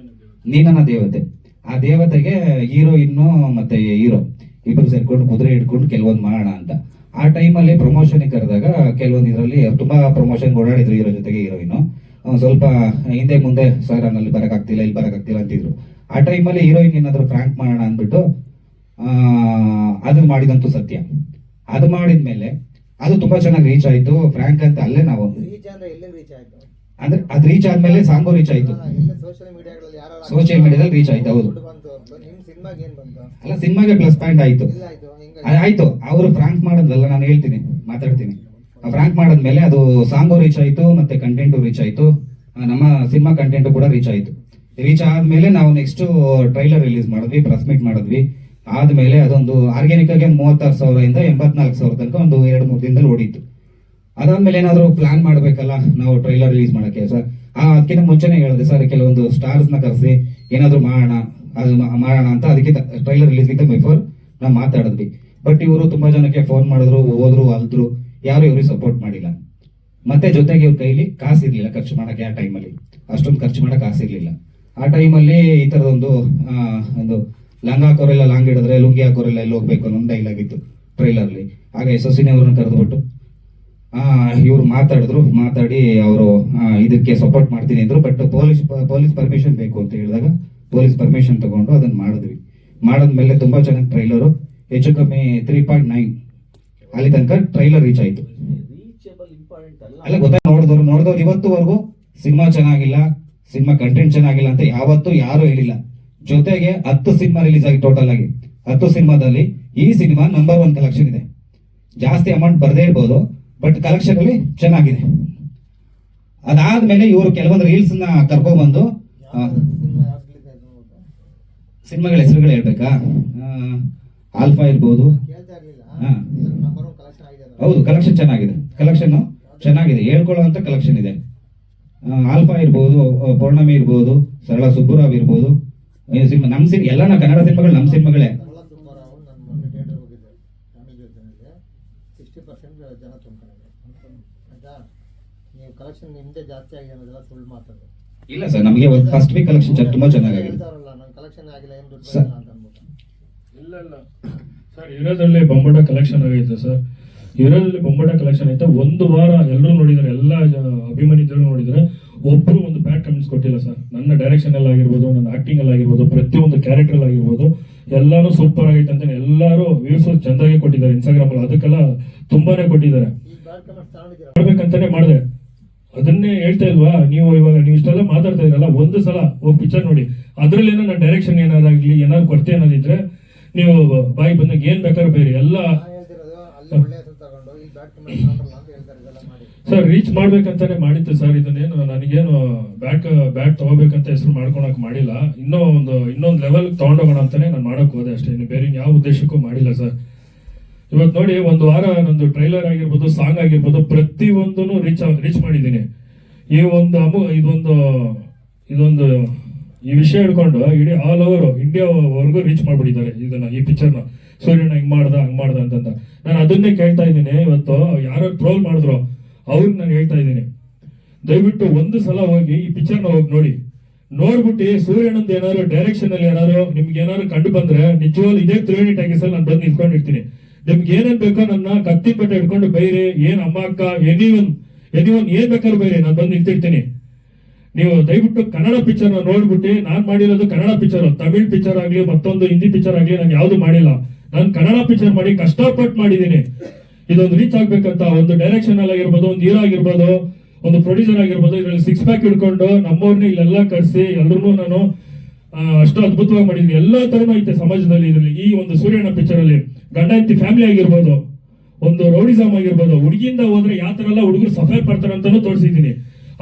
ನೀನನ್ನ ದೇವತೆ. ಆ ದೇವತೆಗೆ ಹೀರೋಯಿನ್ನು ಮತ್ತೆ ಹೀರೋ ಇಬ್ಬರು ಸೇರ್ಕೊಂಡು ಕುದುರೆ ಹಿಡ್ಕೊಂಡು ಕೆಲವೊಂದು ಮಾಡೋಣ ಅಂತ. ಆ ಟೈಮಲ್ಲಿ ಪ್ರಮೋಷನ್ಗೆ ಕರೆದಾಗ ಕೆಲವೊಂದು ಇದರಲ್ಲಿ ತುಂಬಾ ಪ್ರಮೋಷನ್ ಓಡಾಡಿದ್ರು ಹೀರೋ ಜೊತೆಗೆ ಹೀರೋಯಿನು. ಸ್ವಲ್ಪ ಹಿಂದೆ ಮುಂದೆ ಸರ್ ಅಲ್ಲಿ ಬರೋಕ್ಕಾಗ್ತಿಲ್ಲ ಇಲ್ಲಿ ಬರೋಕ್ಕಾಗ್ತಿಲ್ಲ ಅಂತಿದ್ರು. ಆ ಟೈಮಲ್ಲಿ ಹೀರೋಯಿನ್ ಏನಾದ್ರು ಫ್ರಾಂಕ್ ಮಾಡೋಣ ಅಂದ್ಬಿಟ್ಟು ಅದು ಮಾಡಿದಂತೂ ಸತ್ಯ. ಅದು ಮಾಡಿದ್ಮೇಲೆ ಅದು ತುಂಬಾ ಚೆನ್ನಾಗಿ ರೀಚ್ ಆಯ್ತು. ಫ್ರಾಂಕ್ ಅಂತ ಅಲ್ಲೇ ನಾವು
ರೀಚ್ ಅಂದ್ರೆ ಎಲ್ಲಿ ರೀಚ್ ಆಯ್ತು
ಅಂದ್ರೆ ಅದು ರೀಚ್ ಆದ್ಮೇಲೆ ಸಾಂಗು ರೀಚ್ ಆಯ್ತು.
ಸೋಷಿಯಲ್ ಮೀಡಿಯಾಗಳಲ್ಲಿ ಯಾರು
ಸೋಷಿಯಲ್ ಮೀಡಿಯಾದಲ್ಲಿ ರೀಚ್ ಆಯ್ತು. ಹೌದು.
ಬಂತು. ನಿಮ್ ಸಿನಿಮಾಗೆ ಏನ್ ಬಂತು?
ಅಲ್ಲ ಸಿನಿಮಾಗೆ ಪ್ಲಸ್ ಪಾಯಿಂಟ್ ಆಯ್ತು.
ಇಲ್ಲ ಆಯ್ತು
ಆಯ್ತು. ಅವರು ಫ್ರಾಂಕ್ ಮಾಡೋದಲ್ಲ, ನಾನು ಹೇಳ್ತೀನಿ, ಮಾತಾಡ್ತೀನಿ. ಫ್ರಾಂಕ್ ಮಾಡಿದ್ಮೇಲೆ ಅದು ಸಾಂಗು ರೀಚ್ ಆಯ್ತು, ಮತ್ತೆ ಕಂಟೆಂಟು ರೀಚ್ ಆಯ್ತು, ನಮ್ಮ ಸಿನಿಮಾ ಕಂಟೆಂಟು ಕೂಡ ರೀಚ್ ಆಯ್ತು. ರೀಚ್ ಆದ್ಮೇಲೆ ನಾವು ನೆಕ್ಸ್ಟ್ ಟ್ರೈಲರ್ ರಿಲೀಸ್ ಮಾಡಿದ್ವಿ, ಪ್ರೆಸ್ ಮೀಟ್ ಮಾಡಿದ್ವಿ. ಆದ್ಮೇಲೆ ಅದೊಂದು ಆರ್ಗ್ಯಾನಿಕ್ ಆಗಿ 36,000 ಇಂದ 84,000 ತನಕ ಒಂದು 2-3 ದಿನದಲ್ಲಿ ಓಡಿತ್ತು. ಅದಾದ್ಮೇಲೆ ಏನಾದ್ರು ಪ್ಲಾನ್ ಮಾಡ್ಬೇಕಲ್ಲ ನಾವು ಟ್ರೈಲರ್ ರಿಲೀಸ್ ಮಾಡಕ್ಕೆ ಸರ್. ಅದಕ್ಕಿಂತ ಮುಂಚೆನೆ ಹೇಳಿದೆ ಸರ್, ಕೆಲವೊಂದು ಸ್ಟಾರ್ಸ್ ನ ಕರೆಸಿ ಏನಾದ್ರು ಮಾಡೋಣ ಅಂತ. ಅದಕ್ಕೆ ಟ್ರೈಲರ್ ರಿಲೀಸ್ಗಿಂತ ಬಿಫೋರ್ ನಾವು ಮಾತಾಡಿದ್ವಿ. ಬಟ್ ಇವರು ತುಂಬಾ ಜನಕ್ಕೆ ಫೋನ್ ಮಾಡಿದ್ರು, ಹೋದ್ರು ಅಲ್ದ್ರು, ಯಾರು ಇವ್ರಿಗೆ ಸಪೋರ್ಟ್ ಮಾಡಿಲ್ಲ. ಮತ್ತೆ ಜೊತೆಗೆ ಇವ್ರ ಕೈಲಿ ಕಾಸಿರ್ಲಿಲ್ಲ ಖರ್ಚು ಮಾಡಕ್ಕೆ. ಆ ಟೈಮಲ್ಲಿ ಅಷ್ಟೊಂದು ಖರ್ಚು ಮಾಡಕ್ ಕಾಸಿರ್ಲಿಲ್ಲ. ಆ ಟೈಮಲ್ಲಿ ಈ ತರದೊಂದು ಒಂದು ಲಂಗ ಹಾಕೋರೆಲ್ಲ ಲಾಂಗ್ ಹಿಡಿದ್ರೆ ಲುಂಗಿ ಹಾಕೋರೆಲ್ಲ ಎಲ್ಲಿ ಹೋಗ್ಬೇಕು ಅನ್ನೋ ಒಂದು ಡೈಲಾಗ್ ಇತ್ತು ಟ್ರೈಲರ್ಲಿ. ಆಗ ಯಶಸ್ವಿನಿ ಅವ್ರನ್ನ ಕರೆದ್ಬಿಟ್ಟು ಇವ್ರು ಮಾತಾಡಿ ಅವರು ಇದಕ್ಕೆ ಸಪೋರ್ಟ್ ಮಾಡ್ತೀನಿ ಅಂದ್ರು. ಬಟ್ ಪೊಲೀಸ್ ಪರ್ಮಿಷನ್ ಬೇಕು ಅಂತ ಹೇಳಿದಾಗ ಪೊಲೀಸ್ ಪರ್ಮಿಷನ್ ತಗೊಂಡು ಅದನ್ನ ಮಾಡಿದ್ಮೇಲೆ ತುಂಬಾ ಚೆನ್ನಾಗಿ ಟ್ರೈಲರು ಹೆಚ್ಚು ಕಮ್ಮಿ 3.9 ಅಲ್ಲಿ ತನಕ ಟ್ರೈಲರ್ ರೀಚ್ ಆಯ್ತು.
ರೀಚಬಲ್ ಇಂಪಾರ್ಟೆಂಟ್
ಅಲ್ಲ ಗೊತ್ತಾ, ನೋಡಿದವ್ರು ಇವತ್ತುವರೆಗೂ ಸಿನಿಮಾ ಚೆನ್ನಾಗಿಲ್ಲ, ಸಿನಿಮಾ ಕಂಟೆಂಟ್ ಚೆನ್ನಾಗಿಲ್ಲ ಅಂತ ಯಾವತ್ತೂ ಯಾರು ಹೇಳಿಲ್ಲ. ಜೊತೆಗೆ 10 ಸಿನಿಮಾ ರಿಲೀಸ್ ಆಗಿ ಟೋಟಲ್ ಆಗಿ 10 ಸಿನಿಮಾದಲ್ಲಿ ಈ ಸಿನಿಮಾ ನಂಬರ್ 1 ಕಲೆಕ್ಷನ್ ಇದೆ. ಜಾಸ್ತಿ ಅಮೌಂಟ್ ಬರದೇ ಇರ್ಬೋದು, ಬಟ್ ಕಲೆಕ್ಷನ್ ಅಲ್ಲಿ ಚೆನ್ನಾಗಿದೆ. ಅದಾದ್ಮೇಲೆ ಇವರು ಕೆಲವೊಂದು ರೀಲ್ಸ್ ನ ಕರ್ಕೊಂಡ್ಬಂದು ಸಿನಿಮಾಗಳ ಹೆಸರುಗಳು ಹೇಳ್ಬೇಕಾ? ಆಲ್ಫಾ ಇರ್ಬೋದು.
ಕೇಳ್ತಾ ಇರ್ಲಿಲ್ಲ.
ಹಾ.
ನಂಬರ್ 1 ಕಲೆಕ್ಷನ್ ಆಗಿದೆ ಅದು.
ಹೌದು, ಕಲೆಕ್ಷನ್ ಚೆನ್ನಾಗಿದೆ, ಹೇಳ್ಕೊಳ್ಳೋ ಕಲೆಕ್ಷನ್ ಇದೆ. ಆಲ್ಫಾ ಇರ್ಬೋದು, ಪೌರ್ಣಮಿ ಇರ್ಬೋದು, ಸರಳ ಸುಬ್ಬುರಾವ್ ಇರ್ಬೋದು. ಸಿನಿಮಾ ನಮ್ಮ ಎಲ್ಲ ಕನ್ನಡ ಸಿನಿಮಾಗಳು ನಮ್ಮ ಸಿನಿಮಾಗಳೇ.
ಸರಳ ಸುಬ್ಬರಾವ್ ನಾನು ಮೊನ್ನೆ ಥಿಯೇಟರ್ ಹೋಗಿದ್ದೆ ಫ್ಯಾಮಿಲಿ ಜೊತೆಗೆ 60% ಜನ ತುಂಬ್ಕೊಂಡಿದ್ದಾರೆ. ಆಯ್ತಾ, ನೀವು ಕಲೆಕ್ಷನ್ ನಿಮ್ದೇ ಜಾಸ್ತಿ ಆಗಿದೆ ಅನ್ನೋದೆಲ್ಲ ಸುಳ್ಳು ಮಾತಾಡೋದು.
ಇಲ್ಲ ಸರ್, ನಮಗೆ ಒಂದು ಫಸ್ಟ್ ವೀಕ್ ಕಲೆಕ್ಷನ್ ತುಂಬಾ ಚೆನ್ನಾಗಿದೆ.
ಹೇಳ್ತಾರಲ್ಲ ನನ್ನ ಕಲೆಕ್ಷನ್ ಆಗಿಲ್ಲ, ಏನು ದುಡ್ಡು
ಸರ್.
ಬರಲ್ಲ ಅಂತ ಅಂದ್ಬಿಟ್ಟು.
ಇಲ್ಲ ಸರ್, ಇರೋದ್ರಲ್ಲಿ ಬೊಂಬಾಟ ಕಲೆಕ್ಷನ್ ಆಗೈತೆ ಸರ್. ಇರೋದ್ರಲ್ಲಿ ಬೊಂಬಾಟ ಕಲೆಕ್ಷನ್ ಐತೆ. ಒಂದು ವಾರ ಎಲ್ಲರೂ ನೋಡಿದ್ದಾರೆ, ಎಲ್ಲ ಅಭಿಮಾನಿಗಳು ನೋಡಿದ್ದಾರೆ. ಒಬ್ರು ಒಂದು ಬ್ಯಾಡ್ ಕಮೆಂಟ್ಸ್ ಕೊಟ್ಟಿಲ್ಲ ಸರ್. ನನ್ನ ಡೈರೆಕ್ಷನ್ ಅಲ್ಲಿ ಆಗಿರ್ಬೋದು, ನನ್ನ ಆಕ್ಟಿಂಗ್ ಅಲ್ಲಿ ಆಗಿರ್ಬೋದು, ಪ್ರತಿಯೊಂದು ಕ್ಯಾರೆಕ್ಟರ್ ಅಲ್ಲಿ ಆಗಿರ್ಬೋದು, ಎಲ್ಲಾನು ಸೂಪರ್ ಆಗೈತೆ ಅಂತ ಎಲ್ಲರೂ ವ್ಯೂಸ್ ಚಂದಾಗಿ ಕೊಟ್ಟಿದ್ದಾರೆ ಇನ್ಸ್ಟಾಗ್ರಾಮ್ ಅಲ್ಲಿ. ಅದಕ್ಕೆಲ್ಲ ತುಂಬಾನೇ ಕೊಟ್ಟಿದ್ದಾರೆ.
ಈ ಬ್ಯಾಡ್ ಕಮೆಂಟ್ಸ್ ತಗೊಂಡಿದ್ದೀರಾ?
ಮಾಡ್ಬೇಕಂತಾನೆ ಮಾಡಿದೆ. ಅದನ್ನೇ ಹೇಳ್ತಾ ಇಲ್ವಾ ನೀವು? ಇವಾಗ ನೀವು ಇಷ್ಟೆಲ್ಲ ಮಾತಾಡ್ತಾ ಇದ್ರಲ್ಲ, ಒಂದು ಸಲ ಹೋಗಿ ಪಿಕ್ಚರ್ ನೋಡಿ. ಅದ್ರಲ್ಲಿ ಏನೋ ನನ್ನ ಡೈರೆಕ್ಷನ್ ಏನಾದಾಗ್ಲಿ, ಏನಾದ್ರು ಕೊರತೆ ಏನಾದಿದ್ರೆ ನೀವು ಬಾಯಿ ಬಂದಾಗ ಏನ್ ಬೇಕಾದ್ರೂ ಬೇರೆ ಎಲ್ಲ
ನಾನು ಹೇಳ್ತಿರೋದು ಅಲ್ಲಿ ಒಳ್ಳೆ ಹೆಸರು ತಗೊಂಡು ಈ ಬ್ಯಾಡ್ ಕಮೆಂಟ್ಸ್ ತಗೊಂಡ್ರಲ್ಲ ಅಂತ ಹೇಳ್ತಾರೆ. ಇದೆಲ್ಲ ಮಾಡಿ
ಸರ್ ರೀಚ್ ಮಾಡ್ಬೇಕಂತಾನೆ ಮಾಡಿತ್ತು ಸರ್. ಇದನ್ನೇನು ನನಗೇನು ಬ್ಯಾಟ್ ತಗೋಬೇಕಂತ ಹೆಸರು ಮಾಡ್ಕೊಳಕ್ ಮಾಡಿಲ್ಲ. ಇನ್ನೊಂದು ಲೆವೆಲ್ ತಗೊಂಡೋಗೋಣ ಅಂತಾನೆ ನಾನು ಮಾಡಕ್ ಹೋದೆ ಅಷ್ಟೇ. ಇನ್ನು ಬೇರೆ ಯಾವ ಉದ್ದೇಶಕ್ಕೂ ಮಾಡಿಲ್ಲ ಸರ್. ಇವತ್ತು ನೋಡಿ, ಒಂದು ವಾರ ನಂದು ಟ್ರೈಲರ್ ಆಗಿರ್ಬೋದು, ಸಾಂಗ್ ಆಗಿರ್ಬೋದು, ಪ್ರತಿಯೊಂದನ್ನು ರೀಚ್ ಮಾಡಿದ್ದೀನಿ. ಈ ಒಂದು ಇದೊಂದು ಈ ವಿಷಯ ಹಿಡ್ಕೊಂಡು ಇಡೀ ಆಲ್ ಓವರ್ ಇಂಡಿಯಾವರೆಗೂ ರೀಚ್ ಮಾಡ್ಬಿಟ್ಟಿದ್ದಾರೆ ಇದನ್ನ, ಈ ಪಿಕ್ಚರ್ನ. ಸೂರ್ಯನ ಹಂಗ್ ಮಾಡ್ದ ಅಂತಂತ ನಾನು ಅದನ್ನೇ ಕೇಳ್ತಾ ಇದ್ದೀನಿ. ಇವತ್ತು ಯಾರು ಟ್ರೋಲ್ ಮಾಡಿದ್ರು ಅವ್ರಿಗೆ ನಾನು ಹೇಳ್ತಾ ಇದ್ದೀನಿ, ದಯವಿಟ್ಟು ಒಂದು ಸಲ ಹೋಗಿ ಈ ಪಿಕ್ಚರ್ನ ಹೋಗಿ ನೋಡ್ಬಿಟ್ಟು ಸೂರ್ಯನಂದ್ ಏನಾದ್ರು ಡೈರೆಕ್ಷನ್ ಅಲ್ಲಿ ಏನಾದ್ರು ನಿಮ್ಗೆ ಏನಾದ್ರು ಕಂಡು ಬಂದ್ರೆ ನಿಜವಾಗ್ಲೂ ಇದೇ 3 ಟ್ಯಾಗಿಸ್ ಅಲ್ಲಿ ನಾನು ಬಂದು ನಿಂತ್ಕೊಂಡಿರ್ತೀನಿ. ನಿಮ್ಗೆ ಏನೇನ್ ಬೇಕೋ ನನ್ನ ಕತ್ತಿ ಪೆಟ್ಟೆ ಹಿಡ್ಕೊಂಡು ಬೈರಿ, ಏನ್ ಅಮ್ಮ ಅಕ್ಕ ಎನಿವನ್ ಏನ್ ಬೇಕಾದ್ರೂ ಬೈರಿ, ನಾನು ಬಂದು ನಿಂತಿರ್ತೀನಿ. ನೀವು ದಯವಿಟ್ಟು ಕನ್ನಡ ಪಿಕ್ಚರ್ ನ ನೋಡ್ಬಿಟ್ಟು, ನಾನ್ ಮಾಡಿರೋದು ಕನ್ನಡ ಪಿಕ್ಚರ್, ತಮಿಳ್ ಪಿಕ್ಚರ್ ಆಗ್ಲಿ ಮತ್ತೊಂದು ಹಿಂದಿ ಪಿಕ್ಚರ್ ಆಗ್ಲಿ ನಾನು ಯಾವ್ದು ಮಾಡಿಲ್ಲ. ನಾನು ಕನ್ನಡ ಪಿಕ್ಚರ್ ಮಾಡಿ ಕಷ್ಟಪಟ್ಟು ಮಾಡಿದ್ದೀನಿ. ಇದೊಂದು ರೀಚ್ ಆಗ್ಬೇಕಂತ ಒಂದು ಡೈರೆಕ್ಷನ್ ಅಲ್ಲಿ ಆಗಿರ್ಬೋದು, ಒಂದು ಹೀರೋ ಆಗಿರ್ಬೋದು, ಒಂದು ಪ್ರೊಡ್ಯೂಸರ್ ಆಗಿರ್ಬೋದು, ಇದ್ರಲ್ಲಿ 6 ಪ್ಯಾಕ್ ಹಿಡ್ಕೊಂಡು ನಮ್ಮವ್ರನ್ನ ಇಲ್ಲೆಲ್ಲ ಕರ್ಸಿ ಎಲ್ರು ನಾನು ಅಷ್ಟು ಅದ್ಭುತವಾಗಿ ಮಾಡಿದ್ದೀನಿ. ಎಲ್ಲಾ ತರನೂ ಐತೆ ಸಮಾಜದಲ್ಲಿ ಇದರಲ್ಲಿ. ಈ ಒಂದು ಸೂರ್ಯನ ಪಿಕ್ಚರ್ ಅಲ್ಲಿ ಗಂಡ ಹೆಂಡತಿ ಫ್ಯಾಮಿಲಿ ಆಗಿರ್ಬೋದು, ಒಂದು ರೌಡಿಸಮ್ ಆಗಿರ್ಬೋದು, ಹುಡುಗಿಯಿಂದ ಹೋದ್ರೆ ಯಾವ ತರ ಎಲ್ಲ ಹುಡುಗರು ಸಫರ್ ಪಡ್ತಾರೆ ಅಂತಾನು ತೋರಿಸಿದ್ದೀನಿ.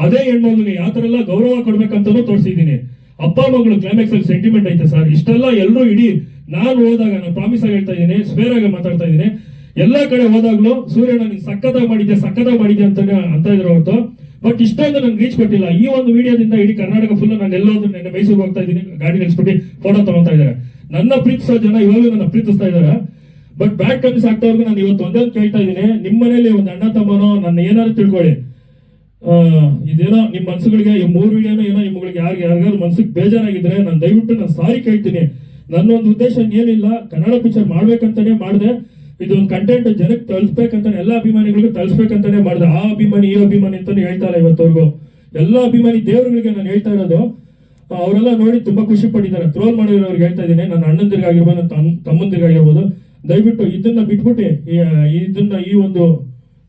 ಅದೇ ಹೆಣ್ಮಗುಗೆ ಯಾವ ತರ ಎಲ್ಲ ಗೌರವ ಕೊಡ್ಬೇಕಂತಾನು ತೋರಿಸಿದ್ದೀನಿ. ಅಪ್ಪ ಮಗಳು ಕ್ಲೈಮ್ಯಾಕ್ಸ್ ಅಲ್ಲಿ ಸೆಂಟಿಮೆಂಟ್ ಐತೆ ಸರ್. ಇಷ್ಟೆಲ್ಲ ಎಲ್ಲರೂ ಇಡೀ ನಾನು ಹೋದಾಗ, ನಾನು ಪ್ರಾಮಿಸ್ ಆಗಿ ಹೇಳ್ತಾ ಇದ್ದೀನಿ, ಸ್ಪೇರ್ ಆಗಿ ಮಾತಾಡ್ತಾ ಇದ್ದೀನಿ, ಎಲ್ಲಾ ಕಡೆ ಹೋದಾಗ್ಲೂ ಸೂರ್ಯನ ನೀನ್ ಸಕ್ಕತ್ತಾಗಿ ಮಾಡಿದ್ದೆ ಅಂತಾನೆ ಅಂತ ಇದ್ರು ಹೊರತು. ಬಟ್ ಇಷ್ಟೊಂದು ನನ್ಗೆ ರೀಚ್ ಕೊಟ್ಟಿಲ್ಲ. ಈ ಒಂದು ವಿಡಿಯೋದಿಂದ ಇಡೀ ಕರ್ನಾಟಕ ಫುಲ್ ನಾನು ಎಲ್ಲೋದ್ರು, ನೆನ್ನೆ ಮೈಸೂರಿಗೆ ಹೋಗ್ತಾ ಇದ್ದೀನಿ, ಗಾಡಿ ನಿಲ್ಸ್ಬಿಟ್ಟು ಫೋಟೋ ತಗೊಂತಾ ಇದ್ದಾರೆ. ನನ್ನ ಪ್ರೀತಿಸೋ ಜನ ಇವಾಗಲೂ ನನ್ನ ಪ್ರೀತಿಸ್ತಾ ಇದ್ದಾರೆ. ಬಟ್ ಬ್ಯಾಡ್ ಕಮೆಂಟ್ಸ್ ಆಗ್ತಾವ್ರಿಗೆ ನಾನು ಇವತ್ತು ಒಂದೇ ಕೇಳ್ತಾ ಇದ್ದೀನಿ, ನಿಮ್ಮ ಮನೇಲಿ ಒಂದು ಅಣ್ಣ ತಮ್ಮನೋ ನನ್ನ ಏನಾದ್ರು ತಿಳ್ಕೊಳ್ಳಿ, ಇದೇನೋ ನಿಮ್ಮ ಮನ್ಸುಗಳಿಗೆ ಈ 3 ವಿಡಿಯೋನೋ ಏನೋ ನಿಮ್ಗಳಿಗೆ ಯಾರಿಗಾದ್ರು ಮನ್ಸಿಗೆ ಬೇಜಾರಾಗಿದ್ರೆ ನಾನು ದಯವಿಟ್ಟು ನಾನು ಸಾರಿ ಕೇಳ್ತೀನಿ. ನನ್ನ ಒಂದು ಉದ್ದೇಶ ಏನಿಲ್ಲ, ಕನ್ನಡ ಪಿಕ್ಚರ್ ಮಾಡ್ಬೇಕಂತಾನೆ ಮಾಡಿದೆ. ಇದೊಂದು ಕಂಟೆಂಟ್ ಜನಕ್ಕೆ ತಲುಸ್ಬೇಕಂತಾನೆ, ಎಲ್ಲ ಅಭಿಮಾನಿಗಳಿಗೂ ತಲುಸ್ಬೇಕಂತಾನೆ ಮಾಡಿದೆ. ಆ ಅಭಿಮಾನಿ ಈ ಅಭಿಮಾನಿ ಅಂತಾನೆ ಹೇಳ್ತಾ ಇಲ್ಲ ಇವತ್ತವರೆಗೂ. ಎಲ್ಲ ಅಭಿಮಾನಿ ದೇವರುಗಳಿಗೆ ನಾನು ಹೇಳ್ತಾ ಇರೋದು, ಅವರೆಲ್ಲ ನೋಡಿ ತುಂಬಾ ಖುಷಿ ಪಟ್ಟಿದ್ದಾರೆ. ಟ್ರೋಲ್ ಮಾಡಿರೋರಿಗೆ ಹೇಳ್ತಾ ಇದ್ದೀನಿ, ನನ್ನ ಅಣ್ಣಂದಿರಿಗಾಗಿರ್ಬೋದು, ನನ್ನ ತಮ್ಮಂದಿರಿಗಾಗಿರ್ಬೋದು, ದಯವಿಟ್ಟು ಇದನ್ನ ಬಿಟ್ಬಿಟ್ಟು ಈ ಒಂದು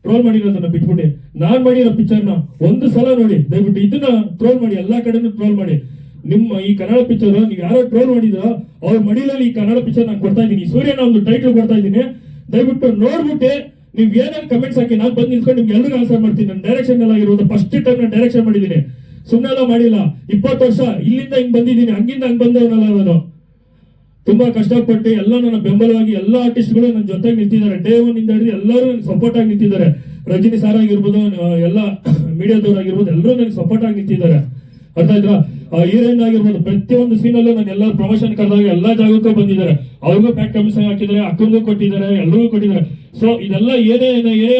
ಟ್ರೋಲ್ ಮಾಡಿರೋದನ್ನ ಬಿಟ್ಬಿಟ್ಟು ನಾನ್ ಮಾಡಿರೋ ಪಿಕ್ಚರ್ನ ಒಂದು ಸಲ ನೋಡಿ. ದಯವಿಟ್ಟು ಇದನ್ನ ಟ್ರೋಲ್ ಮಾಡಿ, ಎಲ್ಲಾ ಕಡೆನೂ ಟ್ರೋಲ್ ಮಾಡಿ. ನಿಮ್ಮ ಈ ಕನ್ನಡ ಪಿಕ್ಚರ್ ನೀವು ಯಾರೋ ಟ್ರೋಲ್ ಮಾಡಿದ್ರೋ ಅವ್ರ ಮಡಿಲಲ್ಲಿ ಈ ಕನ್ನಡ ಪಿಕ್ಚರ್ ನಾನು ಕೊಡ್ತಾ ಇದ್ದೀನಿ, ಸೂರ್ಯನ ಒಂದು ಟೈಟಲ್ ಕೊಡ್ತಾ ಇದ್ದೀನಿ. ದಯವಿಟ್ಟು ನೋಡ್ಬಿಟ್ಟು ನೀವ್ ಏನೇನು ಕಮೆಂಟ್ಸ್ ಹಾಕಿ ನಾನು ಬಂದು ನಿಲ್ಕೊಂಡು ನಿಮ್ಗೆ ಎಲ್ಲರಿಗೂ ಆನ್ಸರ್ ಮಾಡ್ತೀನಿ. ನಾನು ಡೈರೆಕ್ಷನ್ ಎಲ್ಲ ಆಗಿರೋದು ಫಸ್ಟ್ ಟೈಮ್ ನಾನು ಡೈರೆಕ್ಷನ್ ಮಾಡಿದ್ದೀನಿ, ಸುಮ್ಮನೆಲ್ಲ ಮಾಡಿಲ್ಲ. 20 ವರ್ಷ ಇಲ್ಲಿಂದ ಹಿಂಗ್ ಬಂದಿದ್ದೀನಿ, ಹಂಗಿಂದ ಹಂಗ್ ಬಂದವನಲ್ಲ ನಾನು. ತುಂಬಾ ಕಷ್ಟಪಟ್ಟು ಎಲ್ಲ ನನ್ನ ಬೆಂಬಲವಾಗಿ ಎಲ್ಲ ಆರ್ಟಿಸ್ಟ್ಗಳು ನನ್ನ ಜೊತೆಗೆ ನಿಂತಿದ್ದಾರೆ. ಡೇ 1 ಇಂದ ಹಿಡಿದು ಎಲ್ಲರೂ ನನಗೆ ಸಪೋರ್ಟ್ ಆಗಿ ನಿಂತಿದ್ದಾರೆ. ರಜನಿ ಸಾರ್ ಆಗಿರ್ಬೋದು, ಎಲ್ಲ ಮೀಡಿಯಾದವ್ರು ಆಗಿರ್ಬೋದು, ಎಲ್ಲರೂ ನನಗೆ ಸಪೋರ್ಟ್ ಆಗಿ ನಿಂತಿದ್ದಾರೆ. ಅರ್ಥ ಆಯ್ತಾ? ಹೀರೋಯಿನ್ ಆಗಿರ್ಬೋದು, ಪ್ರತಿಯೊಂದು ಸೀನಲ್ಲೂ ನಾನು ಎಲ್ಲ ಪ್ರಮೋಷನ್ ಕರೆದಾಗ ಎಲ್ಲಾ ಜಾಗಕ್ಕೂ ಬಂದಿದ್ದಾರೆ. ಅವ್ರಿಗೂ ಪ್ಯಾಕ್ ಕಮಿಷನ್ ಹಾಕಿದ್ದಾರೆ, ಅಕ್ಕನಿಗೂ ಕೊಟ್ಟಿದ್ದಾರೆ, ಎಲ್ಲರಿಗೂ ಕೊಟ್ಟಿದ್ದಾರೆ. ಸೊ ಇದೆಲ್ಲ ಏನೇ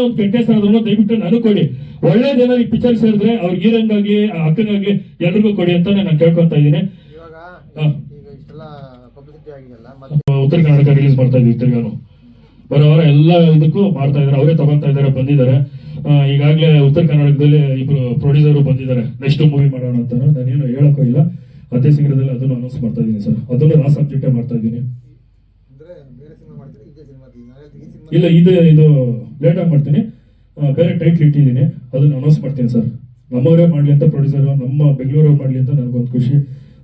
ಒಂದು ಕೆಟ್ಟ ಹೆಸರಾದ್ರೂ ದಯವಿಟ್ಟು ನಾನು ಕೊಡಿ. ಒಳ್ಳೇದೇನಾದ್ರು ಈ ಪಿಕ್ಚರ್ ಸೇರಿದ್ರೆ ಅವ್ರಿಗೆ ಹೀರೋಯಿನ್ಗಾಗ್ಲಿ ಅಕ್ಕನಾಗ್ಲಿ ಎಲ್ರಿಗೂ ಕೊಡಿ ಅಂತಾನೆ ನಾನು ಕೇಳ್ಕೊಂತ ಇದ್ದೀನಿ.
ಈಗ ಇಷ್ಟೆಲ್ಲ ಪಬ್ಲಿಸಿಟಿ ಆಗಿದೆಲ್ಲ, ಮತ್ತೆ
ಉತ್ತರ ಕರ್ನಾಟಕ ರಿಲೀಸ್ ಮಾಡ್ತಾ ಇದ್ವಿ. ತಿರ್ಗಾನು ಬರೋವರ ಎಲ್ಲ ಇದಕ್ಕೂ ಮಾಡ್ತಾ ಇದಾರೆ, ಅವರೇ ತಗೊಂತಾ ಇದಾರೆ, ಬಂದಿದ್ದಾರೆ. ಈಗಾಗಲೇ ಉತ್ತರ ಕರ್ನಾಟಕದಲ್ಲಿ ಇಬ್ರು ಪ್ರೊಡ್ಯೂಸರ್ ಬಂದಿದ್ದಾರೆ, ನೆಕ್ಸ್ಟ್ ಮೂವಿ ಮಾಡೋಣ ಅಂತ. ನಾನೇನು ಹೇಳಕ್ಕೂ ಇಲ್ಲ, ಅದೇ ಶೀಘ್ರದಲ್ಲಿ ಅದನ್ನು ಅನೌನ್ಸ್ ಮಾಡ್ತಾ ಇದ್ದೀನಿ ಸರ್. ಅದನ್ನು ನಾ ಸಬ್ಜೆಕ್ಟೇ ಮಾಡ್ತಾ ಇದ್ದೀನಿ.
ಅಂದ್ರೆ ಬೇರೆ ಸಿನಿಮಾ ಮಾಡ್ತೀರಾ, ಇದೇ ಸಿನಿಮಾ?
ಇಲ್ಲ, ಇದು ಲೇಟ್ ಆಗಿ ಮಾಡ್ತೀನಿ. ಬೇರೆ ಟೈಟ್ಲ್ ಇಟ್ಟಿದ್ದೀನಿ, ಅದನ್ನ ಅನೌನ್ಸ್ ಮಾಡ್ತೀನಿ ಸರ್. ನಮ್ಮವರೇ ಮಾಡ್ಲಿ ಅಂತ ಪ್ರೊಡ್ಯೂಸರ್, ನಮ್ಮ ಬೆಂಗಳೂರವ್ರು ಮಾಡ್ಲಿ ಅಂತ ನನಗೊಂದು ಖುಷಿ.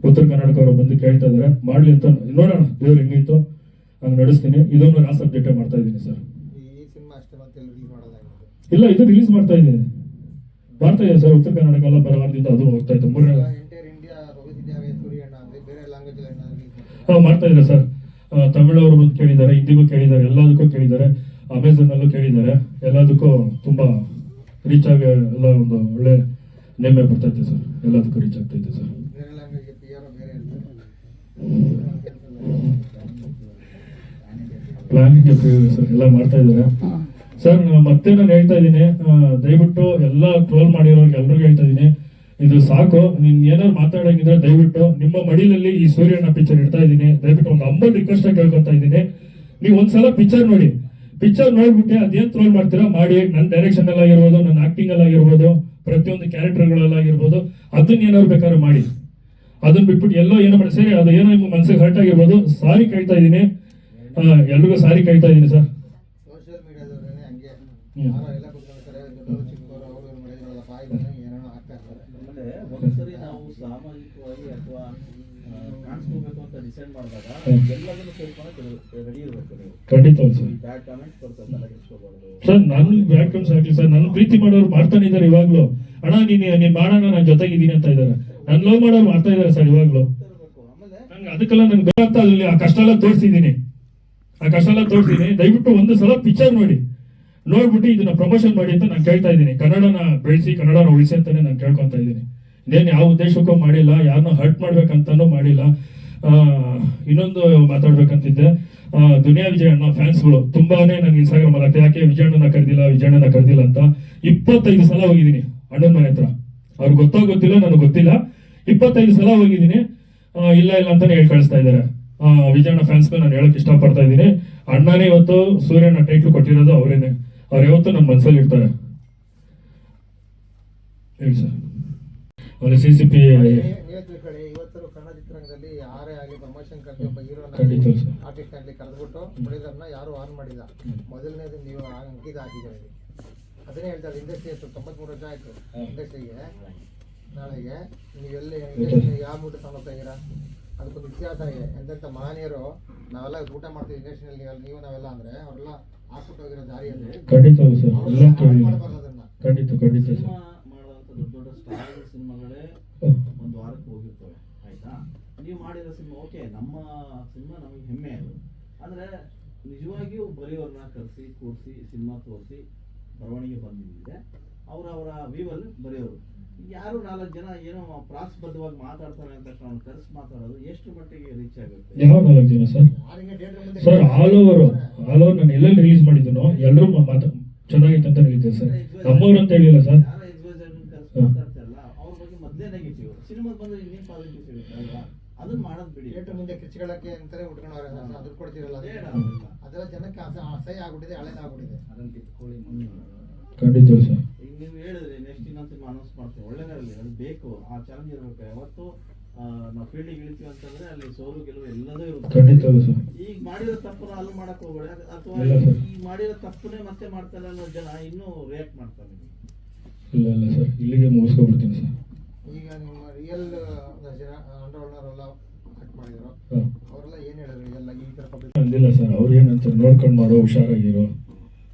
ಉತ್ತರ ಕರ್ನಾಟಕ ಅವರು ಬಂದು ಕೇಳ್ತಾ ಇದಾರೆ, ಮಾಡ್ಲಿ ಅಂತ ನೋಡೋಣ, ದೇವ್ರು ಹೆಂಗೈತೋ ಹಂಗೆ ನಡೆಸ್ತೀನಿ. ಇದೊಂದು ನಾ ಸಬ್ಜೆಕ್ಟೇ ಮಾಡ್ತಾ ಇದ್ದೀನಿ ಸರ್.
ಈ ಸಿನಿಮಾ ಅಷ್ಟೇ ಮತ್ತೆ ರಿಲೀಸ್ ಮಾಡೋದಾಗಿದೆ?
ಇಲ್ಲ, ಇದು ರಿಲೀಸ್ ಮಾಡ್ತಾ ಇದ್ದೀನಿ ಸರ್. ಉತ್ತರ ಕರ್ನಾಟಕ ಎಲ್ಲ ಬರವಾರದಿಂದ ಅದು ಹೋಗ್ತಾ ಇತ್ತು.
ಎಂಟೈರ್ ಇಂಡಿಯಾ ಪಬ್ಲಿಸಿಟಿ ಆಗಿದೆ ಸೂರ್ಯಣ್ಣ ಅಂದ್ರೆ, ಬೇರೆ ಲ್ಯಾಂಗ್ವೇಜ್
ಮಾಡ್ತಾ ಇದ್ದಾರೆ ಸರ್. ತಮಿಳವರು ಬಂದು ಕೇಳಿದ್ದಾರೆ, ಹಿಂದಿಗೂ ಕೇಳಿದ್ದಾರೆ, ಎಲ್ಲದಕ್ಕೂ ಕೇಳಿದ್ದಾರೆ, ಅಮೆಝಾನಲ್ಲೂ ಕೇಳಿದ್ದಾರೆ. ಎಲ್ಲದಕ್ಕೂ ತುಂಬ ರೀಚ್ ಆಗಿ ಎಲ್ಲ ಒಂದು ಒಳ್ಳೆ ನೇಮೆ ಬರ್ತೈತೆ ಸರ್. ಎಲ್ಲದಕ್ಕೂ ರೀಚ್ ಆಗ್ತೈತೆ ಸರ್.
ಬೇರೆ ಲ್ಯಾಂಗ್ವೇಜ್ಗೆ PR ಬೇರೆ ಇರ್ತದೆ.
ಪ್ಲಾನಿಂಗ್ ಸರ್ ಎಲ್ಲ ಮಾಡ್ತಾ ಇದ್ದಾರೆ ಸರ್. ಮತ್ತೆ ನಾನು ಹೇಳ್ತಾ ಇದ್ದೀನಿ, ದಯವಿಟ್ಟು ಎಲ್ಲ ಟ್ರೋಲ್ ಮಾಡಿರೋರ್ಗೆ ಎಲ್ರಿಗೂ ಹೇಳ್ತಾ ಇದ್ದೀನಿ, ಇದು ಸಾಕು. ನೀನ್ ಏನಾದ್ರು ಮಾತಾಡಂಗಿದ್ರೆ ದಯವಿಟ್ಟು ನಿಮ್ಮ ಮಡಿಲಲ್ಲಿ ಈ ಸೂರ್ಯನ ಪಿಕ್ಚರ್ ಇಡ್ತಾ ಇದ್ದೀನಿ. ದಯವಿಟ್ಟು ಒಂದು 50 ರಿಕ್ವೆಸ್ಟ್ ಆಗಿ ಕೇಳ್ಕೊತಾ ಇದ್ದೀನಿ, ನೀವು ಒಂದ್ಸಲ ಪಿಕ್ಚರ್ ನೋಡಿ. ಪಿಕ್ಚರ್ ನೋಡ್ಬಿಟ್ಟು ಅದೇನ್ ಟ್ರೋಲ್ ಮಾಡ್ತೀರಾ ಮಾಡಿ. ನನ್ನ ಡೈರೆಕ್ಷನ್ ಅಲ್ಲಿ ಆಗಿರ್ಬೋದು, ನನ್ನ ಆಕ್ಟಿಂಗ್ ಅಲ್ಲಿ ಆಗಿರ್ಬೋದು, ಪ್ರತಿಯೊಂದು ಕ್ಯಾರೆಕ್ಟರ್ಗಳಲ್ಲಾಗಿರ್ಬೋದು, ಅದನ್ನ ಏನಾದ್ರು ಬೇಕಾದ್ರೆ ಮಾಡಿ. ಅದನ್ನ ಬಿಟ್ಬಿಟ್ಟು ಎಲ್ಲೋ ಏನೋ ಮಾಡಿ ಸರಿ, ಅದು ಏನೋ ನಿಮ್ಮ ಮನಸ್ಸಿಗೆ ಹರ್ಟ್ ಆಗಿರ್ಬೋದು. ಸಾರಿ ಕೇಳ್ತಾ ಇದ್ದೀನಿ, ಎಲ್ರಿಗೂ ಸಾರಿ ಕೇಳ್ತಾ ಇದ್ದೀನಿ ಸರ್.
ಸೋಷಿಯಲ್ ಮೀಡಿಯಾದವ್ರೇನೆ ಹಂಗೆ
ಹ್ಮ್.
ಯಾರೋ ಎಲ್ಲ ಕೂತ್ಕೊಳ್ತಾರೆ, ದೊಡ್ಡವರು ಚಿಕ್ಕವರು ಅವರು ಇವ್ರು ಮಾಡಿದ್ರಲ್ಲ ಬಾಯಿ ಬಂದಂಗೆ ಏನೇನೋ ಆಗ್ತಾ ಇರ್ತಾರೆ.
ಆಮೇಲೆ ಒಂದ್ಸರಿ ನಾವು ಸಾಮಾಜಿಕವಾಗಿ ಅಥವಾ ಕಾಣಿಸ್ಕೋಬೇಕು ಅಂತ ಡಿಸೈಡ್ ಮಾಡಿದಾಗ ಎಲ್ಲದನ್ನು ಸೇರ್ಕೊಳಕ್ಕೆ ರೆಡಿ ಇರಬೇಕು ನೀವು.
ಖಂಡಿತ ಸರ್.
ಬ್ಯಾಡ್ ಕಾಮೆಂಟ್ಸ್ ಬರ್ತದೆ, ತಲೆ ಕೆಡಿಸ್ಕೋಬಾರ್ದು.
ಸರ್ ನನ್ ಬ್ಯಾಕ್ ಕಮ್ಸ್ ಹಾಕಿ ಸರ್. ನನ್ನ ಪ್ರೀತಿ ಮಾಡೋರು ಮಾಡ್ತಾನೆ ಇದ್ದಾರೆ ಇವಾಗ್ಲೂ. ಅಣ್ಣ ನೀನ್ ಮಾಡೋಣ, ನಾನು ಜೊತೆಗಿದ್ದೀನಿ ಅಂತ ಇದ್ದಾರೆ. ನನ್ ಲವ್ ಮಾಡೋರು ಮಾಡ್ತಾ ಇದ್ದಾರೆ ಸರ್ ಇವಾಗ್ಲೂ.
ಇರ್ಬೇಕು. ಆಮೇಲೆ
ನನ್ಗೆ ಅದಕ್ಕೆಲ್ಲ ನನ್ಗೆ ಬೇಕಂತ ಅಲ್ಲಿ ಆ ಕಷ್ಟ ಎಲ್ಲ ತೋರಿಸಿದ್ದೀನಿ. ದಯವಿಟ್ಟು ಒಂದು ಸಲ ಪಿಕ್ಚರ್ ನೋಡಿ, ನೋಡ್ಬಿಟ್ಟು ಇದನ್ನ ಪ್ರಮೋಷನ್ ಮಾಡಿ ಅಂತ ನಾನು ಕೇಳ್ತಾ ಇದ್ದೀನಿ. ಕನ್ನಡನ ಬೆಳೆಸಿ, ಕನ್ನಡನ ಉಳಿಸಿ ಅಂತಾನೆ ನಾನು ಕೇಳ್ಕೊಂತ ಇದ್ದೀನಿ. ಇದೇನು ಯಾವ ಉದ್ದೇಶಕ್ಕೂ ಮಾಡಿಲ್ಲ, ಯಾರನ್ನೂ ಹರ್ಟ್ ಮಾಡ್ಬೇಕಂತಾನೂ ಮಾಡಿಲ್ಲ. ಇನ್ನೊಂದು ಮಾತಾಡ್ಬೇಕಂತಿದ್ದೆ, ದುನಿಯಾ ವಿಜಯ್ ಅಣ್ಣ ಫ್ಯಾನ್ಸ್ಗಳು ತುಂಬಾನೇ ನನ್ಗೆ ಇನ್ಸ್ಟಾಗ್ರಾಮ್ ಅಲ್ಲಿ ಯಾಕೆ ವಿಜಯಣ್ಣನ ಕರೆದಿಲ್ಲ ಅಂತ 25 ಸಲ ಹೋಗಿದ್ದೀನಿ ಅಣ್ಣನ ಮನೆ ಹತ್ರ. ಅವ್ರಿಗೆ ಗೊತ್ತಿಲ್ಲ, ನನಗೆ ಗೊತ್ತಿಲ್ಲ. 25 ಸಲ ಹೋಗಿದ್ದೀನಿ. ಇಲ್ಲ ಅಂತಾನೆ ಹೇಳಿ ಕಳಿಸ್ತಾ ಇದ್ದಾರೆ. ವಿಜಯಣ್ಣ ಫ್ಯಾನ್ಸ್ಗೆ ನಾನು ಹೇಳಕ್ ಇಷ್ಟಪಡ್ತಾ ಇದ್ದೀನಿ, ಅಣ್ಣನೇ ಇವತ್ತು ಸೂರ್ಯನ ಟೈಟ್ಲ್ ಕೊಟ್ಟಿರೋದು ಅವರೇನೆ. ಅವ್ರು ಯಾವತ್ತೂ ನನ್ನ ಮನಸ್ಸಲ್ಲಿ ಇರ್ತಾರೆ. ಹೇಳಿ ಸರ್. ಅವ್ರ CCP
ನೀವೇ ತಿಳ್ಕೊಳ್ಳಿ, ಇವತ್ತು ಕನ್ನಡ ಚಿತ್ರರಂಗದಲ್ಲಿ ಯಾರೇ ಆಗಲಿ ಪ್ರಮೋಷನ್ ಕರೆದು ಒಬ್ಬ
ಖಂಡಿತ
ಹೀರೋನ
ಸರ್.
ಆರ್ಟಿಸ್ಟ್ ಆಗಲಿ ಕರೆದ್ಬಿಟ್ಟು ಪ್ರೊಡ್ಯೂಸರ್ನ ಯಾರು ಆನ್ ಮಾಡಿಲ್ಲ. ಮೊದಲನೇದು ನೀವು ಅಂಕಿತ ಹಾಕಿದ್ದೀರಿ. ಅದನ್ನೇ ಹೇಳ್ತಾರೆ, ಇಂಡಸ್ಟ್ರಿ ಎಷ್ಟು 93 ವರ್ಷ ಆಯ್ತು ಇಂಡಸ್ಟ್ರಿಗೆ. ನಾಳೆಗೆ ನೀವೆಲ್ಲಿ ಇಂಡಸ್ಟ್ರಿ ಯಾವ ಮೂಟ ತಗೊಳ್ತಾ ಇದ್ದೀರಾ? ಅದಕ್ಕೊಂದು ಇತಿಹಾಸ ಇದೆ. ಎಂತೆಂಥ ಮಹನೀಯರು ನಾವೆಲ್ಲ ಊಟ ಮಾಡ್ತೀವಿ ಇಂಡಸ್ಟ್ರಿಯಲ್ಲಿ, ನೀವು ನಾವೆಲ್ಲ ಅಂದ್ರೆ ಅವರೆಲ್ಲ ಹಾಕ್ಬಿಟ್ಟು ಹೋಗಿರೋ ದಾರಿಯಲ್ಲಿ
ಖಂಡಿತ ಸರ್. ಎಲ್ಲ ಕೇಳಿ
ಮಾಡಬಾರ್ದು ಅದನ್ನ.
ಖಂಡಿತ ಸರ್.
ಸಿನಿಮಾ ಮಾಡುವಂತ ದೊಡ್ಡ ಸ್ಟಾರ್ ಸಿನಿಮಾಗಳೇ ಒಂದು ವಾರಕ್ಕೆ ಹೋಗಿರ್ತವೆ, ಆಯ್ತಾ? ನೀವು ಮಾಡಿರೋ ಸಿನಿಮಾ ಓಕೆ, ನಮ್ಮ ಸಿನಿಮಾ ನಮಗೆ ಹೆಮ್ಮೆ ಅದು. ಅಂದ್ರೆ ನಿಜವಾಗಿಯೂ ಬರೆಯೋರನ್ನ ಕರೆಸಿ ಕೂರಿಸಿ ಸಿನಿಮಾ ತೋರಿಸಿ ಬರವಣಿಗೆ ಬಂದಿದೆ. ಅವರ ವ್ಯೂವಲ್ಲಿ ಬರೆಯೋರು ಯಾರು 4 ಜನ ಏನೋ ಪ್ರಾಸಬದ್ಧವಾಗಿ ಮಾತಾಡ್ತಾರೆ ಅಂತ ಕರೆಸಿ ಮಾತಾಡೋದು ಎಷ್ಟು ಮಟ್ಟಿಗೆ ರೀಚ್ ಆಗುತ್ತೆ?
ಯಾವ 4 ಜನ ಸರ್?
ಯಾರಿಗೆ ಥಿಯೇಟರ್ ಮುಂದೆ
ಸರ್ ಆಲ್ ಓವರ್ ನಾನು ಎಲ್ಲೆಲ್ಲಿ ರಿಲೀಸ್ ಮಾಡಿದ್ದನೋ ಎಲ್ಲರೂ ಚೆನ್ನಾಗಿತ್ತು ಅಂತ ಹೇಳಿದ್ದೆ ಸರ್. ನಮ್ಮವ್ರು ಅಂತ ಹೇಳಿಲ್ಲ ಸರ್.
ಯಾರೋ ಮಾತಾಡ್ತಾರಲ್ಲ ಅವ್ರ ಬಗ್ಗೆ ಮೊದಲೇ ನೆಗೆಟಿವ್, ಸಿನಿಮಾಗೆ ಬಂದ್ರೆ ಇನ್ನೇನು ಪಾಸಿಟಿವ್ ಸಿಗುತ್ತೆ ಅಲ್ವಾ? ಅದನ್ನ ಮಾಡೋದು ಬಿಡಿ.
ಥಿಯೇಟರ್ ಮುಂದೆ ಕಿರ್ಚಿಗಳಕ್ಕೆ ಅಂತಾನೆ ಉಟ್ಕೊಂಡವ್ರೆ, ದುಡ್ಡು ಕೊಡ್ತಿರಲ್ಲ
ಬೇಡ
ಅದಕ್ಕೆ.
ಅದೆಲ್ಲ.
ಅದೆಲ್ಲ ಜನಕ್ಕೆ ಅಸಹ್ಯ ಆಗ್ಬಿಟ್ಟಿದೆ, ಹಳೇದಾಗ್ಬಿಟ್ಟಿದೆ.
ಖಂಡಿತ ಸರ್.
ಈಗ ನೀವು ಹೇಳಿದ್ರಿ ನೆಕ್ಸ್ಟ್ ಇನ್ನೊಂದು ಸಿನಿಮಾ ಅನೌನ್ಸ್ ಮಾಡ್ತೀವಿ, ಒಳ್ಳೆದಾಗಲಿ, ಅದು ಬೇಕು, ಆ ಚಾಲೆಂಜ್ ಇರಬೇಕು. ಯಾವತ್ತು ನಾವು ಫೀಲ್ಡಿಗೆ ಇಳಿತೀವಿ ಅಂತಂದ್ರೆ ಅಲ್ಲಿ ಸೋಲು ಗೆಲುವು ಎಲ್ಲದೂ ಇರುತ್ತೆ.
ಖಂಡಿತ ಸರ್.
ಈಗ ಮಾಡಿರೋ ತಪ್ಪನ್ನ ಅಲ್ಲಿ ಮಾಡಕ್ ಹೋಗ್ಬೇಡಿ, ಅಥವಾ
ಇಲ್ಲ ಸರ್.
ಈಗ ಮಾಡಿರೋ ತಪ್ಪನ್ನೇ ಮತ್ತೆ ಮಾಡ್ತಾರೆ ಅನ್ನೋ ಜನ ಇನ್ನೂ ರಿಯಾಕ್ಟ್ ಮಾಡ್ತಾರೆ.
ಇಲ್ಲ ಸರ್, ಇಲ್ಲಿಗೆ ಮುಗಿಸ್ಕೊಬಿಡ್ತೀನಿ ಸರ್.
ಈಗ ನಿಮ್ಮ ರಿಯಲ್ ಜನ ಅಂಡರ್ವರ್ನವರೆಲ್ಲ ಆಕ್ಟ್ ಮಾಡಿದ್ರು,
ಹಾಂ.
ಅವರೆಲ್ಲ ಏನ್ ಹೇಳಿದ್ರು? ಎಲ್ಲ ಈ ತರ ಪಬ್ಲಿಕ್
ಅಂದಿಲ್ಲ ಸರ್. ಅವ್ರು ಏನಂತಾರೆ ನೋಡ್ಕೊಂಡು ಮಾಡೋ, ಹುಷಾರಾಗಿರೋ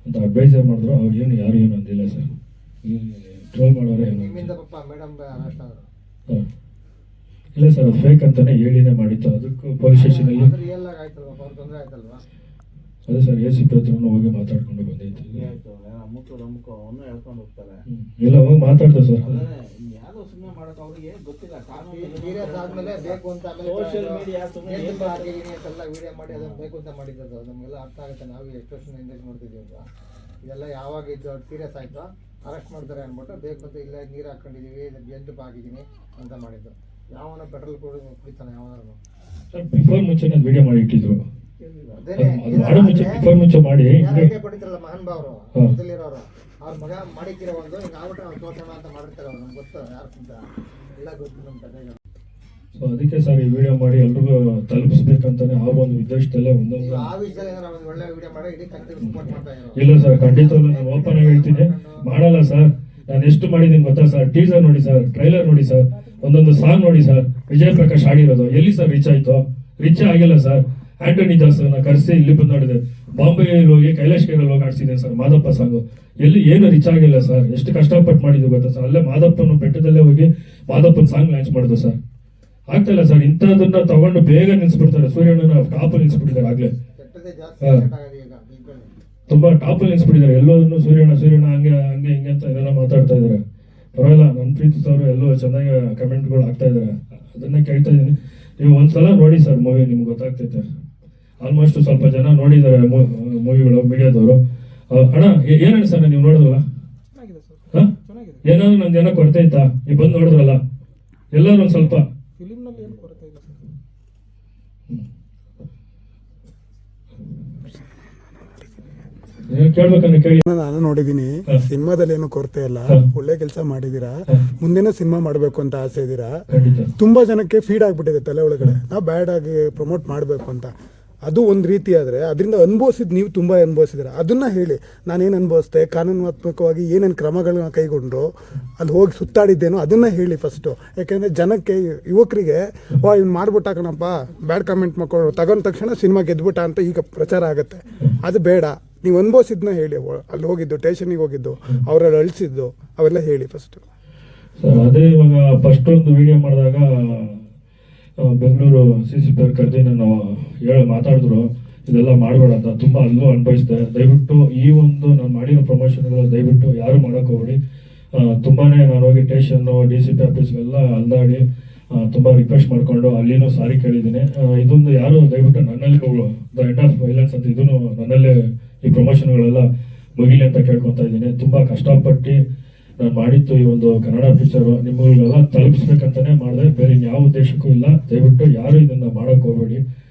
ಅಂತ ಅಡ್ವೈಸರ್ ಮಾಡಿದ್ರು. ಅವ್ರು ಯಾರು ಏನು ಅಂದಿಲ್ಲ ಸರ್. ಟ್ರೋಲ್ ಮಾಡೋರೆ ಏನು
ನಿಮ್ಮಿಂದ ಪಾಪ ಮೇಡಮ್ ಅರೆಸ್ಟ್ ಆದ್ರು.
ಹಾಂ. ಇಲ್ಲ ಸರ್, ಅದು ಫೇಕ್ ಅಂತಾನೆ ಹೇಳಿನೇ ಮಾಡಿತ್ತು. ಅದಕ್ಕೂ ಪೊಲೀಸ್ ಸ್ಟೇಷನಲ್ಲಿ
ಅದು ರಿಯಲ್ ಆಗಿ ಆಯ್ತಲ್ವಾ? ಅವ್ರ ತೊಂದರೆ ಆಯ್ತಲ್ವಾ?
ಅದೇ ಸರ್ ACP ಹತ್ರನೂ ಹೋಗಿ ಮಾತಾಡ್ಕೊಂಡು ಬಂದೈತೆ.
ಆಯ್ತು, ಅಮುಕ ಅವನ್ನ ಹೇಳ್ಕೊಂಡು ಹೋಗ್ತಾರೆ.
ಇಲ್ಲ ಹೋಗಿ ಮಾತಾಡ್ದೆ ಸರ್.
ಅದೇ ಯಾವ್ದೋ ಸುಮ್ಮನೆ ಮಾಡಕ್ ಅವ್ರಿಗೆ ಗೊತ್ತಿಲ್ಲ ಕಾನೂನು.
ಸೀರಿಯಸ್ ಆದ್ಮೇಲೆ ಬೇಕು ಅಂತ ಆಮೇಲೆ
Social media ಸುಮ್ನೆ ಏನ್
ಹಾಕಿದೀನಿ ಅಂತೆಲ್ಲ ವಿಡಿಯೋ ಮಾಡಿ ಅದನ್ನ ಬೇಕು ಅಂತ ಮಾಡಿದ್ದು ನಮ್ಗೆಲ್ಲ ಅರ್ಥ ಆಗುತ್ತೆ. ನಾವು ಎಷ್ಟು ವರ್ಷದಿಂದ ಇಂಡಸ್ಟ್ರಿ ನೋಡ್ತಿದ್ದೀವಿ ಅಂತ. ಇದೆಲ್ಲ ಯಾವಾಗ ಇದು ಸೀರಿಯಸ್ ಆಯ್ತು ಅರೆಸ್ಟ್ ಮಾಡ್ತಾರೆ ಅಂದ್ಬಿಟ್ಟು ಬೇಕು ಅಂತ ಇಲ್ಲ ನೀರು ಹಾಕೊಂಡಿದೀವಿ, ಜಂತು ಹಾಕಿದೀನಿ ಅಂತ ಮಾಡಿದ್ದು. ಯಾವನ ಪೆಟ್ರೋಲ್ ಕುಡಿತಾನೆ ಯಾವನಾರು.
ಸರ್ ಬಿಫೋರ್ ಮುಂಚೆ ವಿಡಿಯೋ ಮಾಡಿ ಇಟ್ಟಿದ್ರು.
ಅದೇನೆ
ಅದು ಮಾಡೋ ಮುಂಚೆ ಬಿಫೋರ್ ಮುಂಚೆ ಮಾಡಿ
ಯಾರು ಐಡಿಯಾ ಕೊಟ್ಟಿದ್ರಲ್ಲ ಮಹಾನ್ ಭಾವರು
ಹ್ಮ್.
ಮೊದಲಿರೋರು, ಅವ್ರ ಮಗ ಮಾಡಿಕ್ಕಿರೋ ಒಂದು ಹಿಂಗೆ ಆಗ್ಬಿಟ್ರೆ ಅವ್ರು ತೋರ್ಸೋಣ ಅಂತ ಮಾಡಿರ್ತಾರೆ. ಅವ್ರು ನಮ್ಗೆ ಗೊತ್ತು ಯಾರು ಅಂತ ಎಲ್ಲ ಗೊತ್ತು ನಮ್ಮ ಕಥೆಗಳು.
ಸೊ ಅದಕ್ಕೆ ಸರ್ ಈ ವಿಡಿಯೋ ಮಾಡಿ ಎಲ್ರಿಗೂ ತಲುಪಿಸ್ಬೇಕಂತಾನೆ ಆ ಒಂದು ಉದ್ದೇಶದಲ್ಲೇ ಒಂದೊಂದು.
ನೀವು ಆ ವಿಷಯದಲ್ಲಿ ಏನಾರ ಒಂದು ಒಳ್ಳೆ ವಿಡಿಯೋ ಮಾಡಿ ಇಡೀ ಕಂಟ್ರಿ ಸಪೋರ್ಟ್ ಮಾಡ್ತಾ ಇರೋ.
ಇಲ್ಲ ಸರ್, ಖಂಡಿತವಲ್ಲ ನಾನು ಓಪನ್ ಆಗಿ ಹೇಳ್ತೀನಿ, ಮಾಡಲ್ಲ ಸರ್. ನಾನು ಎಷ್ಟು ಮಾಡಿದ್ದೀನಿ ಗೊತ್ತಾ ಸರ್? ಟೀಸರ್ ನೋಡಿ ಸರ್, ಟ್ರೈಲರ್ ನೋಡಿ ಸರ್, ಒಂದೊಂದು ಸಾಂಗ್ ನೋಡಿ ಸರ್. ವಿಜಯ್ ಪ್ರಕಾಶ್ ಆಡಿರೋದು ಎಲ್ಲಿ ಸರ್ ರೀಚ್ ಆಯ್ತು? ರೀಚೇ ಆಗಿಲ್ಲ ಸರ್. ಆಂಟೋನಿ ದಾಸನ ಕರೆಸಿ ಇಲ್ಲಿ ಬಂದು ನೋಡಿದೆ. ಬಾಂಬೆಯಲ್ಲಿ ಹೋಗಿ ಕೈಲಾಶ್ ಕೇರಲ್ಲಿ ಹೋಗಿ ಆಡ್ಸಿದ್ದೇನೆ ಸರ್ ಮಾದಪ್ಪ ಸಾಂಗು. ಎಲ್ಲಿ ಏನು ರೀಚ್ ಆಗಿಲ್ಲ ಸರ್. ಎಷ್ಟು ಕಷ್ಟಪಟ್ಟು ಮಾಡಿದ್ವಿ ಗೊತ್ತಾ ಸರ್? ಅಲ್ಲೇ ಮಾದಪ್ಪನ ಬೆಟ್ಟದಲ್ಲೇ ಹೋಗಿ ಮಾದಪ್ಪನ ಸಾಂಗ್ ಲಾಂಚ್ ಮಾಡಿದ್ವು ಸರ್. ಆಗ್ತಾ ಇಲ್ಲ ಸರ್. ಇಂಥದನ್ನ ತಗೊಂಡು ಬೇಗ ನಿಲ್ಸ್ಬಿಡ್ತಾರೆ. ಸೂರ್ಯಣ್ಣನ ಟಾಪ್ ನಿಲ್ಸ್ಬಿಟ್ಟಿದ್ದಾರೆ ಆಗ್ಲೇ,
ಕೆಟ್ಟದೇ ಜಾಸ್ತಿ
ಹಾ.
set ಆಗೋದು ಈಗ ಈಗಲೇ.
ತುಂಬಾ ಟಾಪ್ ನಿಲ್ಸ್ಬಿಟ್ಟಿದ್ದಾರೆ. ಎಲ್ಲೋದನ್ನು ಸೂರ್ಯಣ್ಣ ಹಂಗೆ ಹಂಗೆ ಹಿಂಗೆ ಅಂತ ಇದೆಲ್ಲ ಮಾತಾಡ್ತಾ ಇದ್ದಾರೆ. ಪರವಾಗಿಲ್ಲ, ನನ್ನ ಪ್ರೀತಿಸೋರು ಎಲ್ಲೋ ಚೆನ್ನಾಗಿ ಕಮೆಂಟ್ಗಳು ಆಗ್ತಾ ಇದ್ದಾರೆ. ಅದನ್ನೇ ಕೇಳ್ತಾ ಇದ್ದೀನಿ. ನೀವು ಒಂದ್ಸಲ ನೋಡಿ ಸರ್ ಮೂವಿ, ನಿಮ್ಗೆ ಗೊತ್ತಾಗ್ತೈತೆ. ಆಲ್ಮೋಸ್ಟ್ ಸ್ವಲ್ಪ ಜನ ನೋಡಿದ್ದಾರೆ ಮೂವಿಗಳು, ಮೀಡಿಯಾದವರು. ಅಣ್ಣ ಏನಣ್ಣ ಸರ್ ನೀವು ನೋಡಿದ್ರಲ್ಲ,
ಚೆನ್ನಾಗಿದೆ ಸರ್,
ಹಾ?
ಚೆನ್ನಾಗಿದೆ.
ಏನಾದ್ರು ನಂದು ಏನೋ ಕೊರತೆ ಇತ್ತಾ? ನೀವು ಬಂದು ನೋಡಿದ್ರಲ್ಲ, ಎಲ್ಲರೂ ಒಂದು ಸ್ವಲ್ಪ
ಫಿಲಿಮ್ನಲ್ಲಿ ಏನು ಕೊರತೆ ಇಲ್ಲ ಸರ್.
ಕೇಳ್ಬೇಕಂದ್ರೆ ಕೇಳಿ.
ನಾನು ನೋಡಿದೀನಿ,
ಹಾ.
ಸಿನಿಮಾದಲ್ಲಿ ಏನು ಕೊರತೆ ಇಲ್ಲ,
ಹಾ.
ಒಳ್ಳೆ ಕೆಲಸ ಮಾಡಿದೀರಾ.
ಹಾ.
ಮುಂದಿನ ಸಿನಿಮಾ ಮಾಡಬೇಕು ಅಂತ ಆಸೆ ಇದೀರಾ.
ಖಂಡಿತ.
ತುಂಬಾ ಜನಕ್ಕೆ ಫೀಡ್ ಆಗ್ಬಿಟ್ಟಿದೆ ತಲೆ ಒಳಗಡೆ, ನಾವು ಬ್ಯಾಡ್ ಆಗಿ ಪ್ರಮೋಟ್ ಮಾಡಬೇಕು ಅಂತ. ಅದು ಒಂದು ರೀತಿ ಆದರೆ ಅದರಿಂದ ಅನುಭವಿಸಿದ್ ನೀವು ತುಂಬ ಅನುಭವಿಸಿದ್ದೀರ. ಅದನ್ನ ಹೇಳಿ, ನಾನೇನು ಅನುಭವಿಸ್ದೆ, ಕಾನೂನಾತ್ಮಕವಾಗಿ ಏನೇನು ಕ್ರಮಗಳನ್ನ ಕೈಗೊಂಡ್ರು, ಅಲ್ಲಿ ಹೋಗಿ ಸುತ್ತಾಡಿದ್ದೇನೋ ಅದನ್ನ ಹೇಳಿ ಫಸ್ಟು. ಯಾಕೆಂದರೆ ಜನಕ್ಕೆ, ಯುವಕರಿಗೆ ಇವ್ನು ಮಾಡ್ಬಿಟ್ಟ ಕಣಪ್ಪ, ಬ್ಯಾಡ್ ಕಮೆಂಟ್ ಮಾಡ್ಕೊಂಡು ತಗೊಂಡ ತಕ್ಷಣ ಸಿನಿಮಾ ಗೆದ್ಬಿಟ್ಟ ಅಂತ ಈಗ ಪ್ರಚಾರ ಆಗುತ್ತೆ. ಅದು ಬೇಡ. ನೀವು ಅನುಭವಿಸಿದ್ನ ಹೇಳಿ, ಅಲ್ಲಿ ಹೋಗಿದ್ದು, ಸ್ಟೇಷನಿಗೆ ಹೋಗಿದ್ದು, ಅವರಲ್ಲಿ ಅಳಿಸಿದ್ದು, ಅವೆಲ್ಲ ಹೇಳಿ ಫಸ್ಟು.
ಸರ್ ಅದೇ ಇವಾಗ ಫಸ್ಟ್ ಒಂದು ವಿಡಿಯೋ ಮಾಡಿದಾಗ ಬೆಂಗಳೂರು CCP ಅವ್ರು ಕರೆದಿ ನಾನು ಮಾತಾಡಿದ್ರು, ಇದೆಲ್ಲ ಮಾಡಬೇಡ ಅಂತ. ತುಂಬ ಅಲ್ಲೂ ಅನುಭವಿಸಿದೆ. ದಯವಿಟ್ಟು ಈ ಒಂದು ನಾನು ಮಾಡಿರೋ ಪ್ರಮೋಷನ್ಗಳು ದಯವಿಟ್ಟು ಯಾರು ಮಾಡೋಕೆ ಹೋಗ್ಬೇಡಿ. ತುಂಬಾ ನಾನು ಹೋಗಿ ಸ್ಟೇಷನ್ನು, DCP ಆಫೀಸ್ಗೆಲ್ಲ ಅಲ್ದಾಡಿ ತುಂಬ ರಿಕ್ವೆಸ್ಟ್ ಮಾಡಿಕೊಂಡು ಅಲ್ಲಿನೂ ಸಾರಿ ಕೇಳಿದ್ದೀನಿ. ಇದೊಂದು ಯಾರು ದಯವಿಟ್ಟು ನನ್ನಲ್ಲಿ ದ ಎಂಡ್ ಆಫ್ ವೈಲೆನ್ಸ್ ಅಂತ ಇದನ್ನು ನನ್ನಲ್ಲೇ ಈ ಪ್ರಮೋಷನ್ಗಳೆಲ್ಲ ಮುಗಿಲಿ ಅಂತ ಕೇಳ್ಕೊತಾ ಇದ್ದೀನಿ. ತುಂಬ ಕಷ್ಟಪಟ್ಟು ನಾನು ಮಾಡಿದ್ದು ಈ ಒಂದು ಕನ್ನಡ ಪಿಕ್ಚರು ನಿಮಗೆಲ್ಲ ತಲುಪಿಸ್ಬೇಕಂತಾನೆ ಮಾಡಿದೆ, ಬೇರೆ ಯಾವ ಉದ್ದೇಶಕ್ಕೂ ಇಲ್ಲ. ದಯವಿಟ್ಟು ಯಾರು ಇದನ್ನು ಮಾಡೋಕ್ಕೆ ಹೋಗಬೇಡಿ.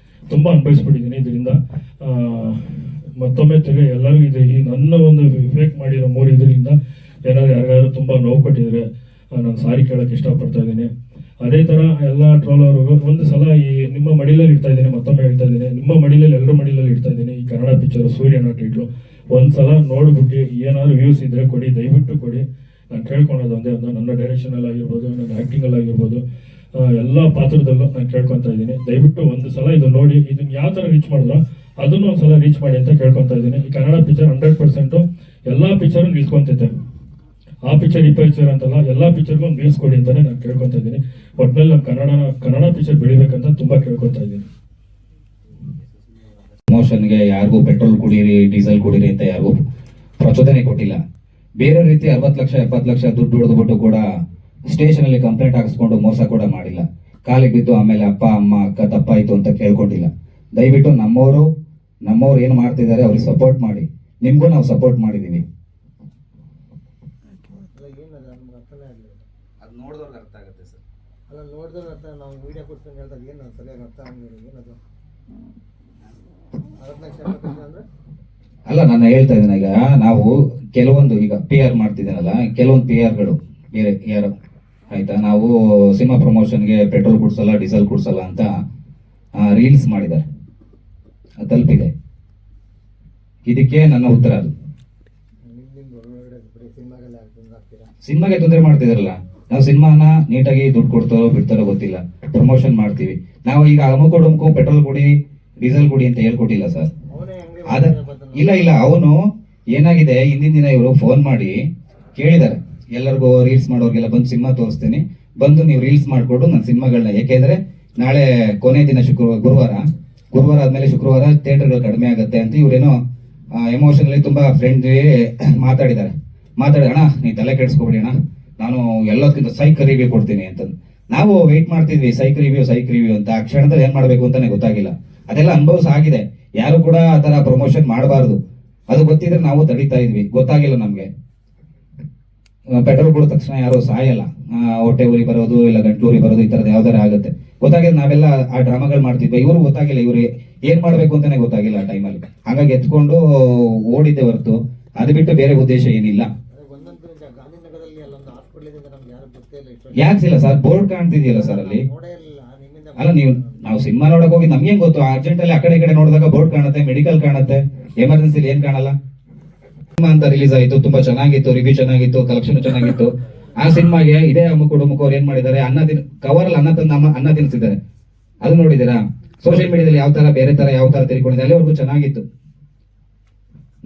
ತುಂಬ ಅನುಭವಿಸ್ಬಿಟ್ಟಿದ್ದೀನಿ ಇದರಿಂದ. ಮತ್ತೊಮ್ಮೆ ತಿರುಗಿ ಎಲ್ಲರಿಗೂ ಇದು ಈ ನನ್ನ ಒಂದು ಫೇಕ್ ಮಾಡಿರೋ 3 ಇದರಿಂದ ಏನಾದ್ರು ಯಾರಿಗಾದ್ರೂ ತುಂಬ ನೋವು ಕೊಟ್ಟಿದ್ರೆ ನಾನು ಸಾರಿ ಕೇಳೋಕ್ಕೆ ಇಷ್ಟಪಡ್ತಾ ಇದ್ದೀನಿ. ಅದೇ ಥರ ಎಲ್ಲ ಟ್ರೋಲರ್ಗೂ ಒಂದು ಸಲ ಈ ನಿಮ್ಮ ಮಡಿಲಲ್ಲಿ ಇಡ್ತಾ ಇದ್ದೀನಿ, ಮತ್ತೊಮ್ಮೆ ಹೇಳ್ತಾ ಇದ್ದೀನಿ, ನಿಮ್ಮ ಮಡಿಲಲ್ಲಿ ಎಲ್ಲರ ಮಡಿಲಲ್ಲಿ ಇಡ್ತಾ ಇದ್ದೀನಿ. ಈ ಕನ್ನಡ ಪಿಕ್ಚರು ಸೂರ್ಯನ ಟೈಟ್ಲು ಒಂದ್ಸಲ ನೋಡ್ಬಿಟ್ಟು ಏನಾದ್ರು ವ್ಯೂಸ್ ಇದ್ರೆ ಕೊಡಿ, ದಯವಿಟ್ಟು ಕೊಡಿ. ನಾನು ಕೇಳ್ಕೊಳೋದು ಒಂದೇ ಒಂದು, ನನ್ನ ಡೈರೆಕ್ಷನಲ್ಲಿ ಆಗಿರ್ಬೋದು, ನನ್ನ ಆ್ಯಕ್ಟಿಂಗಲ್ಲಿ ಆಗಿರ್ಬೋದು, ಎಲ್ಲ ಪಾತ್ರದಲ್ಲೂ ನಾನು ಕೇಳ್ಕೊತಾ ಇದ್ದೀನಿ. ದಯವಿಟ್ಟು ಒಂದು ಸಲ ಇದು ನೋಡಿ, ಇದನ್ನ ಯಾವ ಥರ ರೀಚ್ ಮಾಡಿದ್ರೋ ಅದನ್ನು ಒಂದು ಸಲ ರೀಚ್ ಮಾಡಿ ಅಂತ ಕೇಳ್ಕೊತಾ ಇದ್ದೀನಿ. ಈ ಕನ್ನಡ ಪಿಕ್ಚರ್ 100% ಎಲ್ಲ ಪಿಕ್ಚರು ನಿಲ್ಸ್ಕೊಂತೈತೆ. ಆ ಪಿಕ್ಚರ್ ಈ ಪಿಕ್ಚರ್ ಅಂತಲ್ಲ, ಎಲ್ಲ ಪಿಕ್ಚರ್ಗೂ ಒಂದು ವ್ಯೂಸ್ ಕೊಡಿ ಅಂತಲೇ ನಾನು ಕೇಳ್ಕೊತಾ ಇದ್ದೀನಿ. ಒಟ್ಟಿನಲ್ಲಿ ನಮ್ಮ ಕನ್ನಡ ಪಿಕ್ಚರ್ ಬೆಳಿಬೇಕಂತ ತುಂಬ ಕೇಳ್ಕೊತಾ ಇದ್ದೀನಿ.
ಪ್ರಮೋಷನ್ಗೆ ಯಾರಿಗೂ ಪೆಟ್ರೋಲ್ ಕುಡೀರಿ, ಡೀಸೆಲ್ ಕುಡೀರಿ ಅಂತ ಯಾರಿಗೂ ಪ್ರಚೋದನೆ ಕೊಟ್ಟಿಲ್ಲ. ಬೇರೆ ರೀತಿ 60 ಲಕ್ಷ 70 ಲಕ್ಷ ದುಡ್ಡು ಹೊಡೆದ್ಬಿಟ್ಟು ಕೂಡ ಸ್ಟೇಷನ್ ಅಲ್ಲಿ ಕಂಪ್ಲೇಂಟ್ ಹಾಕಿಸ್ಕೊಂಡು ಮೋಸ ಕೂಡ ಮಾಡಿಲ್ಲ. ಕಾಲಿಗೆ ಬಿದ್ದು ಆಮೇಲೆ ಅಪ್ಪ ಅಮ್ಮ ಅಕ್ಕ ತಪ್ಪಾಯ್ತು ಅಂತ ಕೇಳ್ಕೊಂಡಿಲ್ಲ. ದಯವಿಟ್ಟು ನಮ್ಮವರು ಏನು ಮಾಡ್ತಿದ್ದಾರೆ ಅವ್ರಿಗೆ ಸಪೋರ್ಟ್ ಮಾಡಿ. ನಿಮ್ಗೂ ನಾವು ಸಪೋರ್ಟ್ ಮಾಡಿದೀವಿ.
ಏನದು ನಮ್ಗೆ ಅರ್ಥನೇ ಆಗಲಿಲ್ಲ.
ಅದು ನೋಡಿದವ್ರಿಗೆ ಅರ್ಥ ಆಗುತ್ತೆ ಸರ್.
ಅಲ್ಲ, ನೋಡಿದ್ರೆ ಅರ್ಥ, ನಾವು ವೀಡಿಯೋ ಕೊಡ್ತೀನಿ ಹೇಳ್ದಾಗ ಏನು ಸರಿಯಾಗಿ ಅರ್ಥ ಆಗಲಿಲ್ಲ. ಏನದು 60 ಲಕ್ಷ 70 ಲಕ್ಷ ಅಂದರೆ?
ಅಲ್ಲ, ನಾನು ಹೇಳ್ತಾ ಇದ್ದೀನಿ, ಈಗ ನಾವು ಕೆಲವೊಂದು ಈಗ PR ಮಾಡ್ತಿದ್ದೀನಲ್ಲ, ಕೆಲವೊಂದು PRಗಳು ಬೇರೆ ಯಾರು ಆಯ್ತಾ, ನಾವು ಸಿನಿಮಾ ಪ್ರಮೋಷನ್ಗೆ ಪೆಟ್ರೋಲ್ ಕುಡ್ಸಲ್ಲ, ಡೀಸೆಲ್ ಕುಡ್ಸಲ್ಲ ಅಂತ ರೀಲ್ಸ್ ಮಾಡಿದ್ದಾರೆ, ತಲುಪಿದೆ. ಇದಕ್ಕೆ ನನ್ನ ಉತ್ತರ ಅದು.
ನಿಮ್ಮಿಂದ ಹೊರಗಡೆ ಬರೀ ಸಿನಿಮಾಗೆಲ್ಲ ಆಗ್ತೀರಾ?
ಸಿನಿಮಾಗೆ ತೊಂದರೆ ಮಾಡ್ತಿದಾರಲ್ಲ, ನಾವು ಸಿನಿಮಾನ ನೀಟಾಗಿ ದುಡ್ಡು ಕೊಡ್ತಾರೋ ಬಿಡ್ತಾರೋ ಗೊತ್ತಿಲ್ಲ, ಪ್ರಮೋಷನ್ ಮಾಡ್ತೀವಿ. ನಾವು ಈಗ ಅಮುಕು ಪೆಟ್ರೋಲ್ ಕೊಡಿ, ಡೀಸೆಲ್ ಕೊಡಿ ಅಂತ ಹೇಳ್ಕೊಟ್ಟಿಲ್ಲ ಸರ್.
ಅವನೇ ಅಂಗಡಿ
ಇಲ್ಲ, ಅವನು ಏನಾಗಿದೆ, ಹಿಂದಿನ ದಿನ ಇವರು ಫೋನ್ ಮಾಡಿ ಕೇಳಿದ್ದಾರೆ ಎಲ್ಲರಿಗೂ, ರೀಲ್ಸ್ ಮಾಡೋರಿಗೆಲ್ಲ ಬಂದು ಸಿನಿಮಾ ತೋರಿಸ್ತೀನಿ, ಬಂದು ನೀವು ರೀಲ್ಸ್ ಮಾಡಿಕೊಡು ನನ್ನ ಸಿನಿಮಾಗಳನ್ನ. ಯಾಕೆಂದ್ರೆ ನಾಳೆ ಕೊನೆ ದಿನ ಗುರುವಾರ ಆದ್ಮೇಲೆ ಶುಕ್ರವಾರ ಥಿಯೇಟರ್ಗಳು ಕಡಿಮೆ ಆಗುತ್ತೆ ಅಂತ ಇವ್ರೇನೋ ಎಮೋಷನಲಿ ತುಂಬಾ ಫ್ರೆಂಡ್ಲಿ ಮಾತಾಡಿದ್ದಾರೆ. ಅಣ್ಣ ನೀ ತಲೆ ಕೆಡಿಸ್ಕೊಬೇಡಿ ಅಣ್ಣ, ನಾನು ಎಲ್ಲದಕ್ಕಿಂತ ಸೈಕ್ ರಿವ್ಯೂ ಕೊಡ್ತೀನಿ ಅಂತ. ನಾವು ವೆಯ್ಟ್ ಮಾಡ್ತಿದ್ವಿ ಸೈಕ್ ರಿವ್ಯೂ ಅಂತ. ಆ ಕ್ಷಣದಲ್ಲಿ ಏನ್ ಮಾಡ್ಬೇಕು ಅಂತಾನೆ ಗೊತ್ತಾಗಿಲ್ಲ. ಅದೆಲ್ಲ ಅನುಭವ ಆಗಿದೆ. ಯಾರು ಕೂಡ ಆ ತರ ಪ್ರಮೋಷನ್ ಮಾಡಬಾರ್ದು, ಅದು ಗೊತ್ತಿದ್ರೆ ನಾವು ತಡೀತಾ ಇದ್ವಿ. ಗೊತ್ತಾಗಿಲ್ಲ ನಮ್ಗೆ. ಪೆಟ್ರೋಲ್ ಕೊಡಿದ ತಕ್ಷಣ ಯಾರು ಸಾಯಲ್ಲ, ಹೊಟ್ಟೆ ಉರಿ ಬರೋದು ಇಲ್ಲ ಗಂಟ್ಲು ಉರಿ ಬರೋದು ಈ ತರದ್ ಯಾವ್ದಾರ ಆಗುತ್ತೆ. ಗೊತ್ತಾಗಿದ್ರೆ ನಾವೆಲ್ಲ ಆ ಡ್ರಾಮಾಗಳು ಮಾಡ್ತಿದ್ವಿ. ಇವ್ರು ಗೊತ್ತಾಗಿಲ್ಲ, ಇವ್ರು ಏನ್ ಮಾಡ್ಬೇಕು ಅಂತಾನೆ ಗೊತ್ತಾಗಿಲ್ಲ ಆ ಟೈಮಲ್ಲಿ. ಹಾಗಾಗಿ ಎತ್ಕೊಂಡು ಓಡಿದ್ದೆ ಹೊರತು ಅದು ಬಿಟ್ಟು ಬೇರೆ ಉದ್ದೇಶ ಏನಿಲ್ಲ.
ಒಂದೊಂದು ಗಾಂಧಿನಗರದಲ್ಲಿ ಅಲ್ಲೊಂದು ಹಾಸ್ಪಿಟಲ್ ಇದೆ, ನಮ್ಗೆ ಯಾರು ಗೊತ್ತೇ ಇಲ್ಲ.
ಯಾಕಿಲ್ಲ ಸರ್, ಬೋರ್ಡ್ ಕಾಣ್ತಿದೆಯಲ್ಲ ಸರ್ ಅಲ್ಲಿ.
ನೋಡೇ ಇಲ್ಲ ನಿಮ್ಮಿಂದ.
ಅಲ್ಲ, ನಾವು ಸಿನಿಮಾ ನೋಡಕ್ ಹೋಗಿ ನಮ್ಗೇನ್ ಗೊತ್ತು, ಅರ್ಜೆಂಟ್ ಅಲ್ಲಿ ಆ ಕಡೆ ಈ ಕಡೆ ನೋಡಿದಾಗ ಬೋರ್ಡ್ ಕಾಣುತ್ತೆ, ಮೆಡಿಕಲ್ ಕಾಣುತ್ತೆ, ಎಮರ್ಜೆನ್ಸಿಲಿ ಏನ್ ಕಾಣಲ್ಲ. ಸಿನಿಮಾ ಅಂತ ರಿಲೀಸ್ ಆಯ್ತು, ತುಂಬಾ ಚೆನ್ನಾಗಿತ್ತು, ರಿವ್ಯೂ ಚೆನ್ನಾಗಿತ್ತು, ಕಲೆಕ್ಷನ್ ಚೆನ್ನಾಗಿತ್ತು. ಆ ಸಿನಿಮಾಗೆ ಇದೇ ಅಮುಕ್ ಅವ್ರು ಏನ್ ಮಾಡಿದ್ದಾರೆ, ಕವರ್ ಅಲ್ಲಿ ಅನ್ನ ತಿನ್ಸಿದ್ದಾರೆ. ಅದು ನೋಡಿದೀರಾ? ಸೋಷಿಯಲ್ ಮೀಡಿಯಾದಲ್ಲಿ ಯಾವ ತರ ಬೇರೆ ತರ ಯಾವ ತರ ತಿಳ್ಕೊಂಡಿದೆ, ಅಲ್ಲಿವರೆಗೂ ಚೆನ್ನಾಗಿತ್ತು.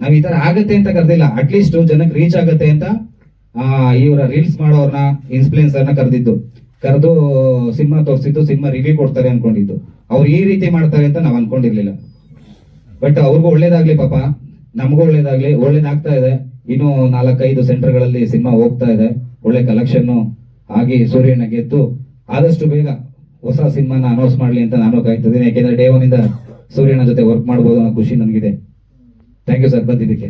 ನಾವ್ ಈ ತರ ಆಗತ್ತೆ ಅಂತ ಕರೆದಿಲ್ಲ, ಅಟ್ಲೀಸ್ಟ್ ಜನಕ್ಕೆ ರೀಚ್ ಆಗತ್ತೆ ಅಂತ ಇವರ ರೀಲ್ಸ್ ಮಾಡೋರ್ನ, ಇನ್ಫ್ಲೂಯೆನ್ಸರ್ನ ಕರೆದಿದ್ದು. ಕರೆದು ಸಿನಿಮಾ ತೋರಿಸಿದ್ದು, ಸಿನಿಮಾ ರಿವ್ಯೂ ಕೊಡ್ತಾರೆ ಅನ್ಕೊಂಡಿದ್ದು. ಅವ್ರು ಈ ರೀತಿ ಮಾಡ್ತಾರೆ ಅಂತ ನಾವು ಅನ್ಕೊಂಡಿರ್ಲಿಲ್ಲ. ಬಟ್ ಅವ್ರಿಗೂ ಒಳ್ಳೇದಾಗ್ಲಿ ಪಾಪ, ನಮಗೂ ಒಳ್ಳೇದಾಗ್ತಾ ಇದೆ. ಇನ್ನು 4-5 ಸೆಂಟರ್ಗಳಲ್ಲಿ ಸಿನಿಮಾ ಹೋಗ್ತಾ ಇದೆ, ಒಳ್ಳೆ ಕಲೆಕ್ಷನ್ ಆಗಿ ಸೂರ್ಯನ ಗೆದ್ದು ಆದಷ್ಟು ಬೇಗ ಹೊಸ ಸಿನಿಮಾನ ಅನೌನ್ಸ್ ಮಾಡ್ಲಿ ಅಂತ ನಾನು ಕಾಯ್ತಿದ್ದೀನಿ. ಯಾಕೆಂದ್ರೆ ಡೇ 1 ಇಂದ ಸೂರ್ಯನ ಜೊತೆ ವರ್ಕ್ ಮಾಡ್ಬೋದು ಅನ್ನೋ ಖುಷಿ ನನಗಿದೆ. ಥ್ಯಾಂಕ್ ಯು ಸರ್ ಬಂದಿದ್ದಕ್ಕೆ.